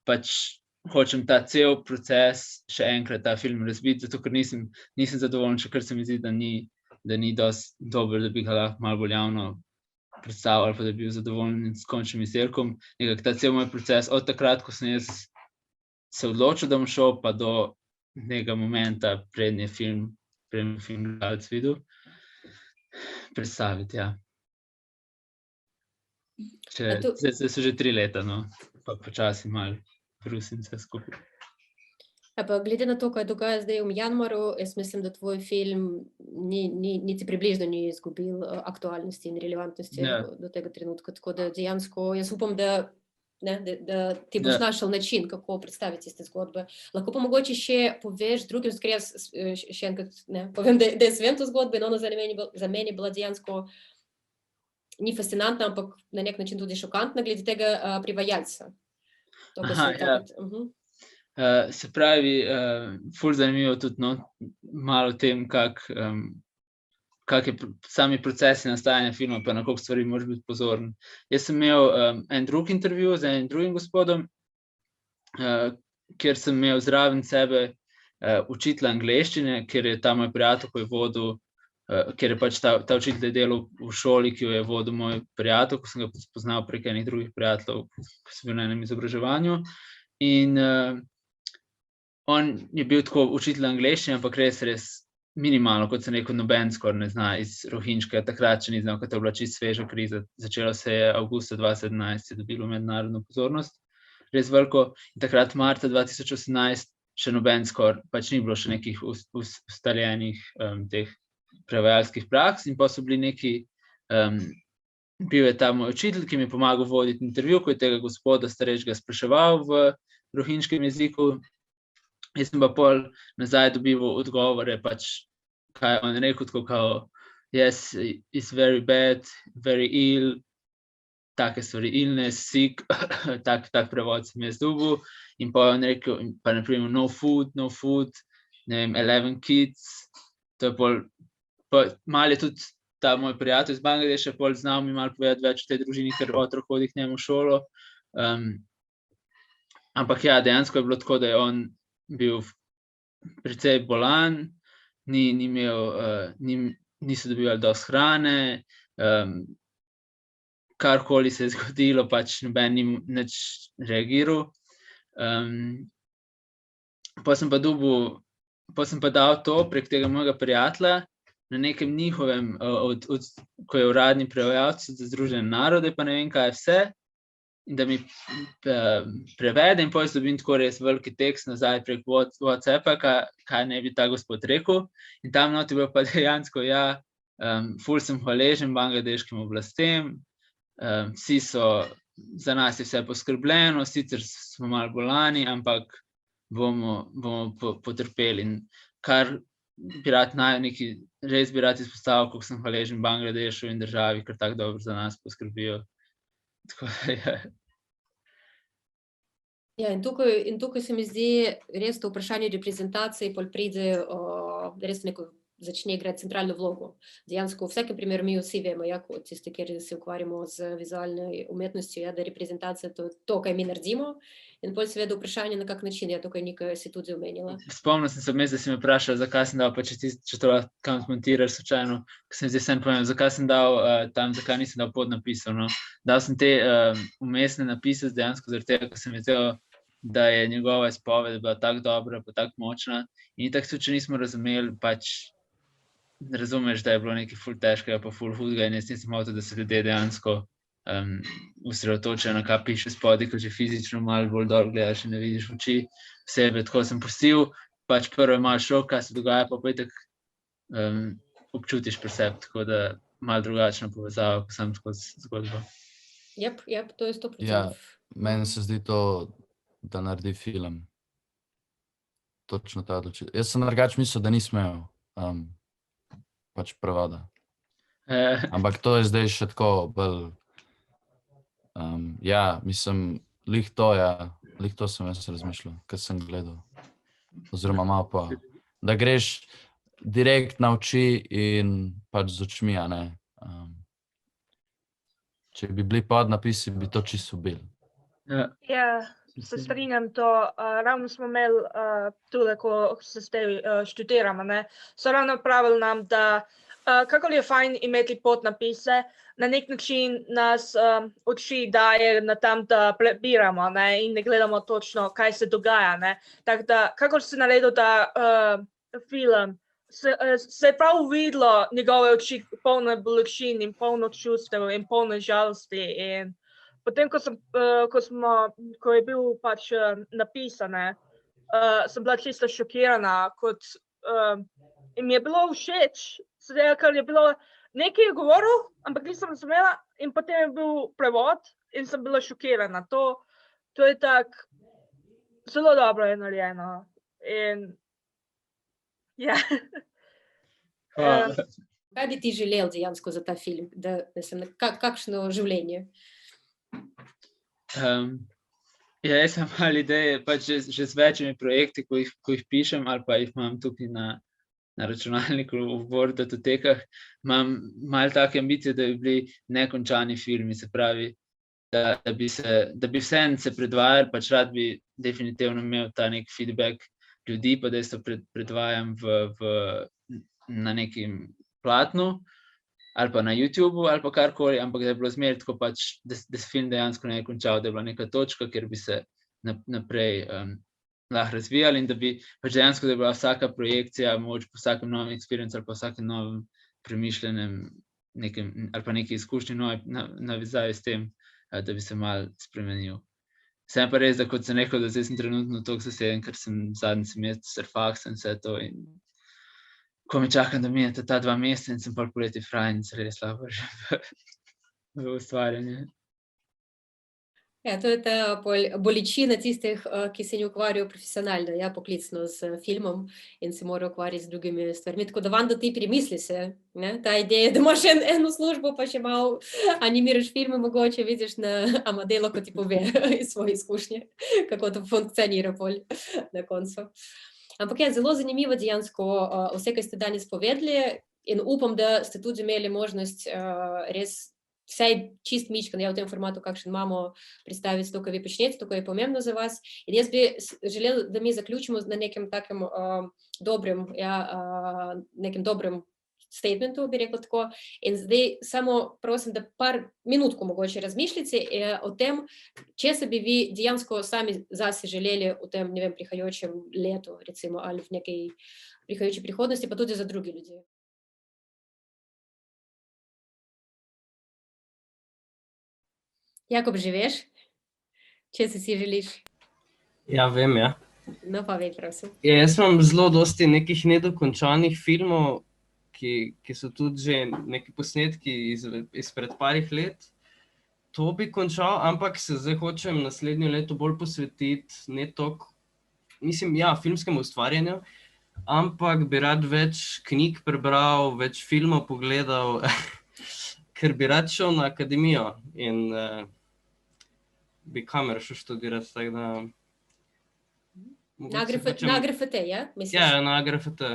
pač hočem ta cel proces še enkrat ta film razbiti, zato ker nisem zadovoljen, še kar se mi zdi, da ni dosti dober, da bi ga lahko malo bolj javno predstavil, ali pa da bi bil zadovoljen s končnim izdelkom. Nekako ta cel moj proces, od takrat, ko sem jaz se odločil, da bom šel, pa do nekega momenta, preden film gledalec videl, predstaviti, ja. Zdaj so že 3 leta, no, pa počasi malo brusim vse skupaj. Pa glede na to, kaj dogaja zdaj v januaru, jaz mislim, da tvoj film niti približno ni izgubil aktualnosti in relevantnosti do tega trenutka, tako da dejansko jaz upam, da ti boš našel način, kako predstaviti tiste zgodbe. Lahko pa mogoče še poveš drugim, ker jaz še enkrat povem, da jaz vem to zgodbe, in ono za meni bila dejansko ni fascinantna, ampak na nek način tudi šokantna glede tega privajalca. Se pravi, ful zanimivo tudi malo o tem, kak je sami procesi nastajanja filma, pa na koliko stvari moraš biti pozoren. Jaz sem imel en drug intervju z enim drugim gospodom, kjer sem imel zraven sebe učitelja angleščine, ker je ta moj prijatelj, ko je vodil, ker je pač ta učitelj delal v šoli, ki jo je vodil moj prijatelj, ko sem ga spoznal prek enih drugih prijateljev, ko sem bil na enem izobraževanju. In on je bil tako učitelj angleščine, ampak res minimalno, kot sem rekel, noben skoraj ne zna iz Rohinjske, takrat še ni znal, ker to je bila čisto sveža kriza. Začelo se je avgusta 2017, je dobilo mednarodno pozornost, res veliko. In takrat marca 2018 še noben skoraj, pač ni bilo še nekih ustaljenih teh prevajalskih praks, in pa so bili neki, bil je ta moj učitelj, ki mi je pomagal voditi intervju, ko je tega gospoda starejšega spraševal v rohinjskem jeziku. Jaz sem pa pol nazaj dobival odgovore, pač kaj on rekel, tako kao, yes, it's very bad, very ill, take stvari, illness, sick, tak prevod sem jaz dobil. In pa on rekel, pa naprimer, no food, ne vem, 11 kids, to je pol, malo je tudi ta moj prijatelj iz Bangladeša pol znal mi malo povedati več o tej družini, ker otrok hodi k njemu v šolo. Ampak ja, dejansko je bilo tako, da je on bil precej bolan, niso dobivali dosti hrane, karkoli se je zgodilo, pač noben ni nič reagiral. Pa sem pa dal to prek tega mojega prijatelja na nekem njihovem, ko je uradni prevajalec za Združene narode, pa ne vem kaj je vse, in da mi prevede, in potem dobim tako res veliki tekst nazaj prek WhatsAppa, kaj ne bi ta gospod rekel. In tam noti bilo pa dejansko, ja, ful sem hvaležen bangladeškim oblastem, vsi so, za nas je vse poskrbljeno, sicer smo malo bolani, ampak bomo potrpeli. In kar bi rad res bi rad izpostavil, kako sem hvaležen Bangladešu in državi, ker tako dobro za nas poskrbijo. Tako da je. Ja, in tukaj se mi zdi res to vprašanje reprezentacije, pol pride res neko začne igrati centralno vlogo. Dejansko v vsakem primeru mi vsi vemo, kot tisti, ki se ukvarjamo z vizualno umetnostjo, da reprezentacija je to, kaj mi naredimo. In potem seveda vprašanje, na kak način, tukaj nekaj si tudi omenila. Spomnil sem se vmes, da si me vprašal, zakaj sem dal, pa če to lahko kam zmontiraš slučajno, ker sem zdaj sem povedal, zakaj sem dal tam, zakaj nisem dal podnapisov. No. Dal sem te vmesne napise dejansko zaradi tega, ker sem vedel, da je njegova izpoved bila tako dobra, pa tako močna. In tako tudi, če nismo razumeli, pač ne razumeš, da je bilo nekaj ful težkega, pa ful hudega in jaz nisem hotel, da se ljudje dejansko usredotočajo na kaj piše spodaj, ko že fizično malo bolj dol gledaš in ne vidiš oči sebe. Tako sem pustil, pač prvo je malo šok, kaj se dogaja, pa itak občutiš pri sebi, tako da malo drugačna povezava, ko sem skozi zgodbo. Jep, to je 100%. Ja, meni se zdi to, da naredi film. Točno ta odločitev. Jaz sem drugače mislil, da nisem imel pač prevoda. Ampak to je zdaj še tako bolj ja, mislim, lih to sem jaz razmišljal, ko sem gledal. Oziroma malo pa, da greš direkt na oči in pač z očmi, a ne. Če bi bili podnapisi, bi to čisto bil. Ja, se strinjam to. Ravno smo imeli tule, ko se s tem študiramo, ne, so ravno pravili nam, da kako je fajn imeti podnapise, na nek način nas oči daje na tam, da prebiramo, ne, in ne gledamo točno, kaj se dogaja, ne. Tako da, kako si naredil ta film, se je prav videlo njegove oči polne bolečin in polno čustev in polne žalosti. In potem, ko je bil pač napisan, sem bila čisto šokirana, in mi je bilo všeč, ker je bilo, nekaj je govoril, ampak nisem razumela, in potem je bil prevod in sem bila šokirana. To je tako, zelo dobro je narejeno. In ja. Kaj bi ti želel dejansko za ta film? Kakšno življenje? Ja, jaz sem malo ideje, pač že z večjimi projekti, ko jih pišem, ali pa jih imam tukaj na računalniku v Word datotekah, imam malo take ambicije, da bi bili nekončani filmi, se pravi, da bi vseeno se predvajali, pač rad bi definitivno imel ta nek feedback ljudi, pa da jaz to predvajam na nekem platnu, ali pa na YouTubeu, ali pa karkoli, ampak da je bilo zmeraj tako pač, da se film dejansko ne je končal, da je bila neka točka, kjer bi se naprej lahko razvijali in da bi pač dejansko, da je bila vsaka projekcija, mogoče po vsakem novem experience ali pa vsakem novem premišljenem ali pa neki izkušnji navezavi s tem, da bi se malo spremenil. Sem pa res, da kot sem rekel, da zdaj sem trenutno toliko zaseden, ker sem zadnji semester faksa in vse to in ko mi čakam, da minete ta 2 meseca in sem pol poleti fraj in se res lahko že v ustvarjanje. Ja, to je ta bolečina tistih, ki se ne ukvarjajo profesionalno, poklicno z filmom in se morajo ukvarjati z drugimi stvarmi. Tako da Vanda, ti premisli se, ta ideja, da imaš eno službo, pa še malo animiraš filme, mogoče vidiš na Amadelo, ko ti pove iz svoje izkušnje, kako to funkcionira pol na koncu. Ampak je zelo zanimivo dejansko vse, kaj ste danes povedali in upam, da ste tudi imeli možnost res vsaj čist mičkan, v tem formatu, kakšen imamo, predstaviti to, kaj vi počnete, to, kaj je pomembno za vas. In jaz bi želel, da mi zaključimo na nekem takem nekem dobrem statementu, bi rekel tako. In zdaj samo prosim, da par minutko mogoče razmišljate o tem, če se bi vi dejansko sami zase želeli v tem, ne vem, prihajajočem letu, recimo, ali v nekaj prihajajoči prihodnosti, pa tudi za druge ljudi. Jakob, že veš, če si želiš? Ja, vem, ja. No, pa vej, prosim. Jaz imam zelo dosti nekih nedokončanih filmov, ki so tudi že neki posnetki izpred parih let. To bi končal, ampak se zdaj hočem naslednje leto bolj posvetiti ne toliko, mislim, filmskemu ustvarjanju, ampak bi rad več knjig prebral, več filmov pogledal, ker bi rad šel na akademijo in bi kamero šel študirati, tako da... Na AGRFT, ja? Ja, na AGRFT.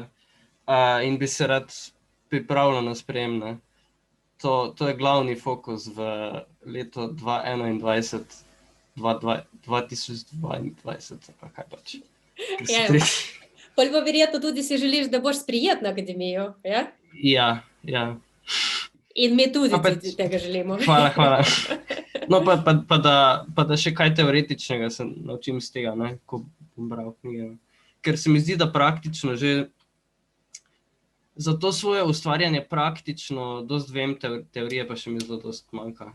in bi se rad pripravljal na sprejem, ne. To je glavni fokus v letu 2021, 2022, pa kaj pač. Ja, pol pa verjetno tudi si želiš, da boš sprijet na akademijo, ja? Ja. In mi tudi tega želimo. Hvala. No, pa da še kaj teoretičnega se naučim z tega, ne, ko bom bral knjige. Ker se mi zdi, da praktično že za to svoje ustvarjanje praktično dost vem, teorije pa še mi zelo dost manjka.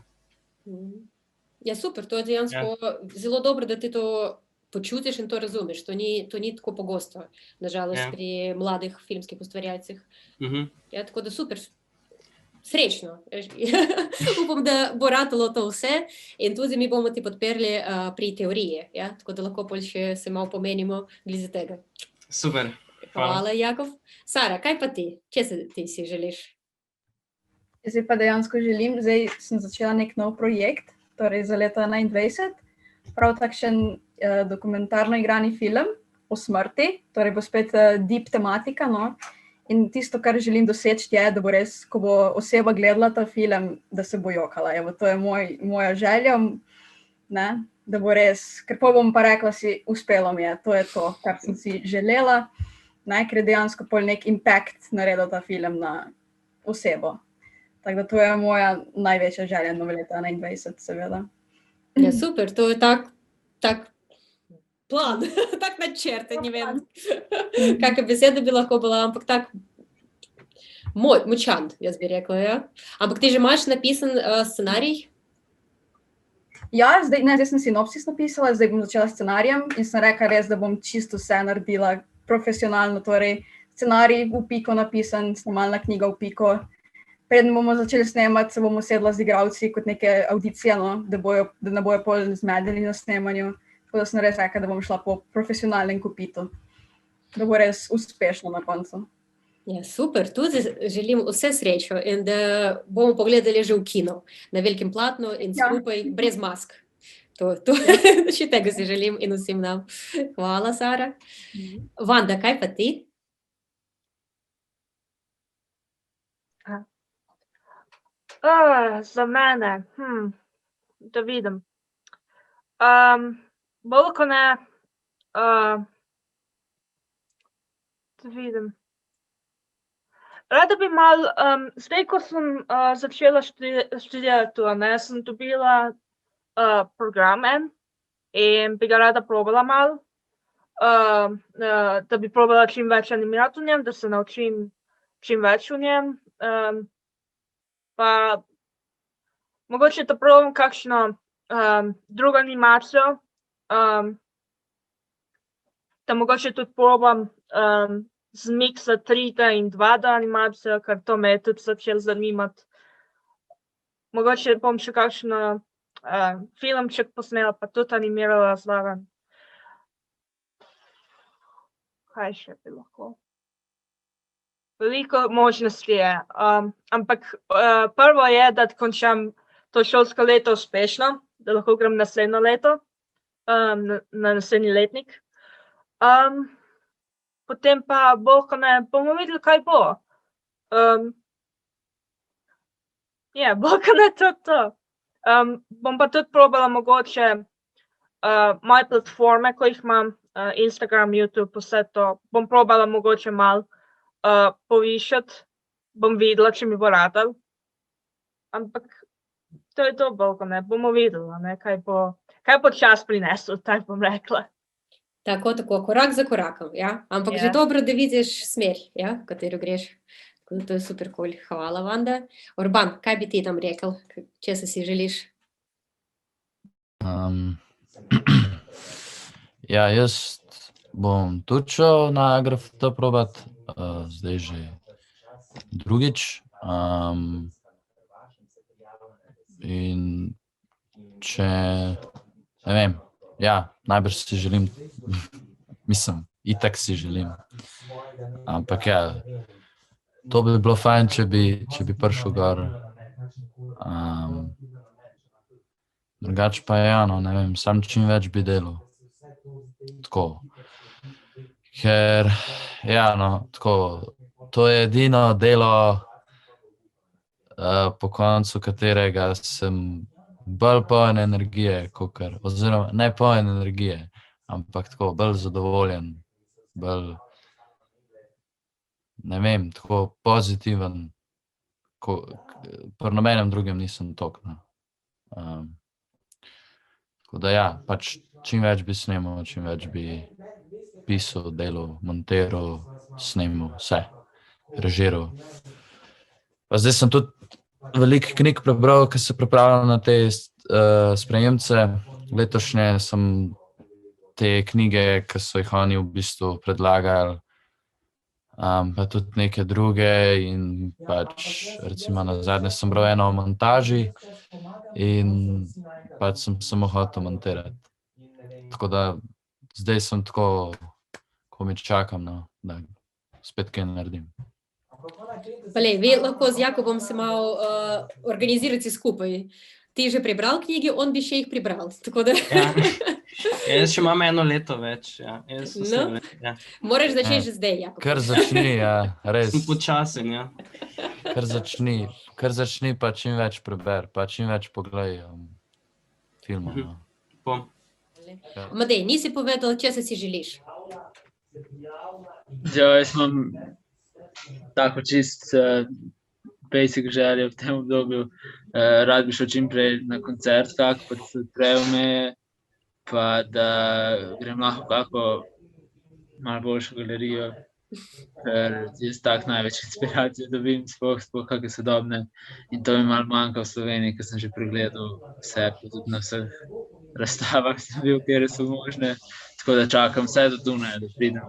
Ja, super, to je dejansko zelo dobro, da ti to počutiš in to razumeš. To ni tako pogosto, nažalost, pri mladih filmskih ustvarjalcih. Ja, tako da super. Srečno. Upam, da bo ratalo to vse in tudi mi bomo ti podprli pri teoriji, ja? Tako da lahko pol še se malo pomenimo glede tega. Super. Hvala, Jakov. Sara, kaj pa ti? Če ti si želiš? Zdaj pa dejansko želim, zdaj sem začela nek nov projekt, torej za leto 2021, prav takšen dokumentarno igrani film o smrti, torej bo spet deep tematika, no. In tisto, kar želim doseči, je, da bo res, ko bo oseba gledala ta film, da se bo jokala. Evo, to je moja želja, ne, da bo res, ker pa bom pa rekla si, uspelo mi je, to je to, kar sem si želela, ne, ker je dejansko pol nek impact naredil ta film na osebo. Tako da to je moja največja želja nove leta 2021, seveda. Ja, super, to je tak plan, tak načrt, ne vem, kakšna beseda bi lahko bila, ampak tak močan, jaz bi rekla, ja. Ampak ti že imaš napisan scenarij? Ja, zdaj sem sinopsis napisala, zdaj bom začela scenarijem in sem rekla res, da bom čisto vse naredila profesionalno, torej scenarij v piko napisan, snemalna knjiga v piko. Preden bomo začeli snemati, se bomo sedla z igralci kot neke audicije, no, da ne bojo pol zmedeni na snemanju. Tako da sem res rekla, da bom šla po profesionalnem kopitu, da bo res uspešno na koncu. Ja, super, tudi želim vse srečo in da bomo pogledali že v kino, na velikem platnu in skupaj, brez mask. Še tega si želim in vsem nam. Hvala, Sara. Vanda, kaj pa ti? Za mene, da vidim. Bolj ko ne, da vidim. Rada bi malo, zdaj, ko sem začela študirati to, ne, sem dobila program in bi ga rada probala malo, da bi probala čim več animirati v njem, da se naučim čim več v njem. Pa mogoče da probam kakšno drugo animacijo, da mogoče tudi probam zmiksati 3D in 2D animacijo, ker to me je tudi začelo zanimati. Mogoče bom še kakšno filmček posnela, pa tudi animirala zraven. Kaj še bi lahko? Veliko možnosti je, ampak prvo je, da končam to šolsko leto uspešno, da lahko grem naslednjo leto, na naslednji letnik. Potem pa bomo videli, kaj bo. Ja, bolj ne to. Bom pa tudi probala mogoče moje platforme, ko jih imam, Instagram, YouTube, vse to, bom probala mogoče malo povišati, bom videla, če mi bo ratalo. Ampak to je to bolj ne, bomo videla, ne, kaj bo čas prinesel, tako bom rekla. Tako, korak za korakom, ja. Ampak že dobro, da vidiš smer, ja, v katero greš. Tako da to je super cool. Hvala, Vanda. Urban, kaj bi ti tam rekel, če si želiš? Ja, jaz bom tudi šel na grafito probat, zdaj že drugič. In če, ne vem, ja, najbrž si želim, mislim, itak si želim. Ampak ja, to bi bilo fajn, če bi prišel gor. Drugače pa ja, no, ne vem, sam čim več bi delal. Tako. Ker, ja, no, tako, to je edino delo, po koncu katerega sem bolj poln energije, oziroma ne poln energije, ampak tako bolj zadovoljen, bolj, ne vem, tako pozitiven, pri nobenem drugem nisem toliko, no. Tako da ja, pač čim več bi snemal, čim več bi pisal, delal, montiral, snemal, vse, režiral. Pa zdaj sem tudi veliko knjig prebral, ki se pripravljam na te sprejemce. Letošnje sem te knjige, ki so jih oni v bistvu predlagali, pa tudi neke druge in pač recimo nazadnje sem bral eno o montaži in pač sem samo hotel montirati. Tako da zdaj sem tako, ko mi čakam, no, da spet kaj naredim. Vale, vi lahko z Jakobom se malo organizirate skupaj. Ti že prebral knjige, on bi še jih prebral, tako da... Ja. Jaz še imam 1 leto več, ja. No, moraš začeti že zdaj, Jakob. Kar začni, ja, res. Sem počasen, ja. Kar začni, pa čim več preber, pa čim več poglej filmov, no. Bom. Amadej, nisi povedal, česa si želiš? Ja, jaz imam tako čist basic želje v tem obdobju. Rad bi šel čim prej na koncert kak, pa da se odprejo meje, pa da grem lahko kako malo boljšo galerijo, ker jaz tak največ inspiracije dobim, sploh kakve sodobne, in to mi malo manjka v Sloveniji, ker sem že pregledal vse, tudi na vseh razstavah sem bil, kjer so možne, tako da čakam vse do Dunaja, da pridem.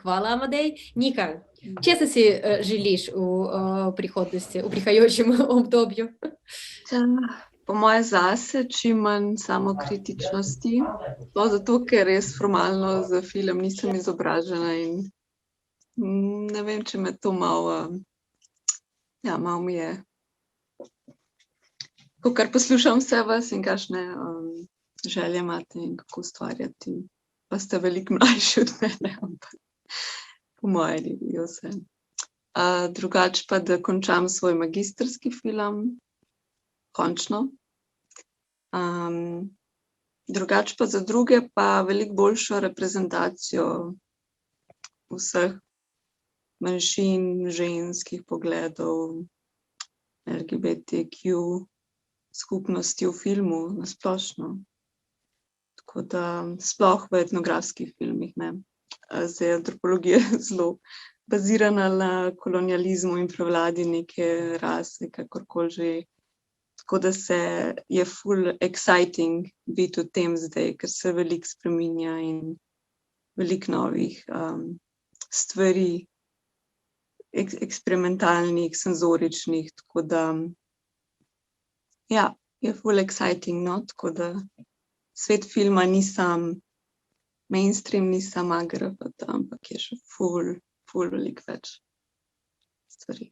Hvala, Amadej. Nika, česa si želiš v prihodnosti, v prihajajočem obdobju? Po moje zase čim manj samokritičnosti, to zato, ker res formalno za film nisem izobražena in ne vem, če me to malo mi je. Kakor poslušam vse vas in kakšne želje imate in kako ustvarjati, pa ste veliko mlajši od mene, ampak po moje ni bil vse. Drugače pa, da končam svoj magistrski film, končno. Drugače pa za druge pa veliko boljšo reprezentacijo vseh manjšin, ženskih pogledov, LGBTQ skupnosti v filmu nasplošno. Tako da sploh v etnografskih filmih, ne. Zdaj antropologija je zelo bazirana na kolonializmu in prevladi neke rase, kakorkoli že. Tako da je ful exciting biti v tem zdaj, ker se veliko spreminja in veliko novih stvari, eksperimentalnih, senzoričnih, tako da ja, je ful exciting, no, tako da svet filma ni sam mainstream, ni sam AGRFT, ampak je še ful veliko več stvari.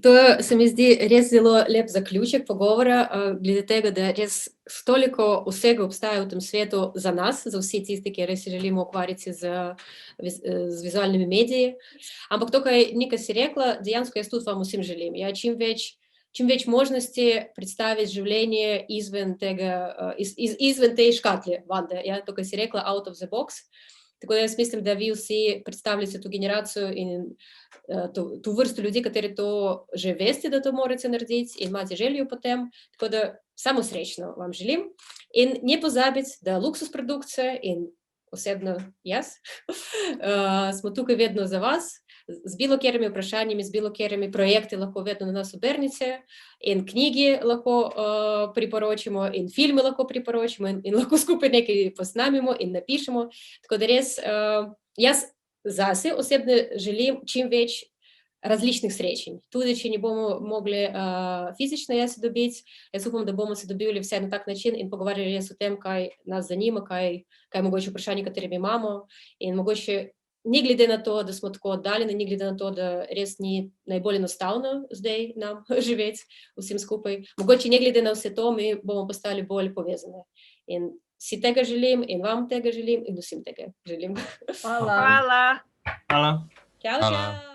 To se mi zdi res zelo lep zaključek pogovora, glede tega, da res toliko vsega obstaja v tem svetu za nas, za vsi tisti, ki res želimo ukvarjati z vizualnimi mediji. Ampak to, kaj Nika si rekla, dejansko jaz tudi vam vsem želim. Ja, čim več možnosti predstaviti življenje izven te škatle, vande, ja, to, kaj si rekla, out of the box. Tako da jaz mislim, da vi vsi predstavljate to generacijo in to vrsto ljudi, kateri to že veste, da to morate narediti in imate željo potem. Tako da samo srečno vam želim. In ne pozabiti, da Luxus produkcija in osebno jaz smo tukaj vedno za vas. Z bilo katerimi vprašanjami, z bilo katerimi projekti lahko vedno na nas obrnite in knjigi lahko priporočimo in filme lahko priporočimo in lahko skupaj nekaj posnamimo in napišemo. Tako da res, jaz zase osebno želim čim več različnih srečanj. Tudi, če ne bomo mogli fizično se dobiti, jaz upam, da bomo se dobili vse na tak način in pogovarjali res o tem, kaj nas zanima, kaj mogoče vprašanje, katerimi imamo in mogoče ni glede na to, da smo tako oddaljeni, ni glede na to, da res ni najbolj enostavno zdaj nam živeti vsem skupaj. Mogoče ne glede na vse to, mi bomo postali bolj povezani. In si tega želim in vam tega želim in vsem tega želim. Hvala. Hvala. Hvala. Čau, čau.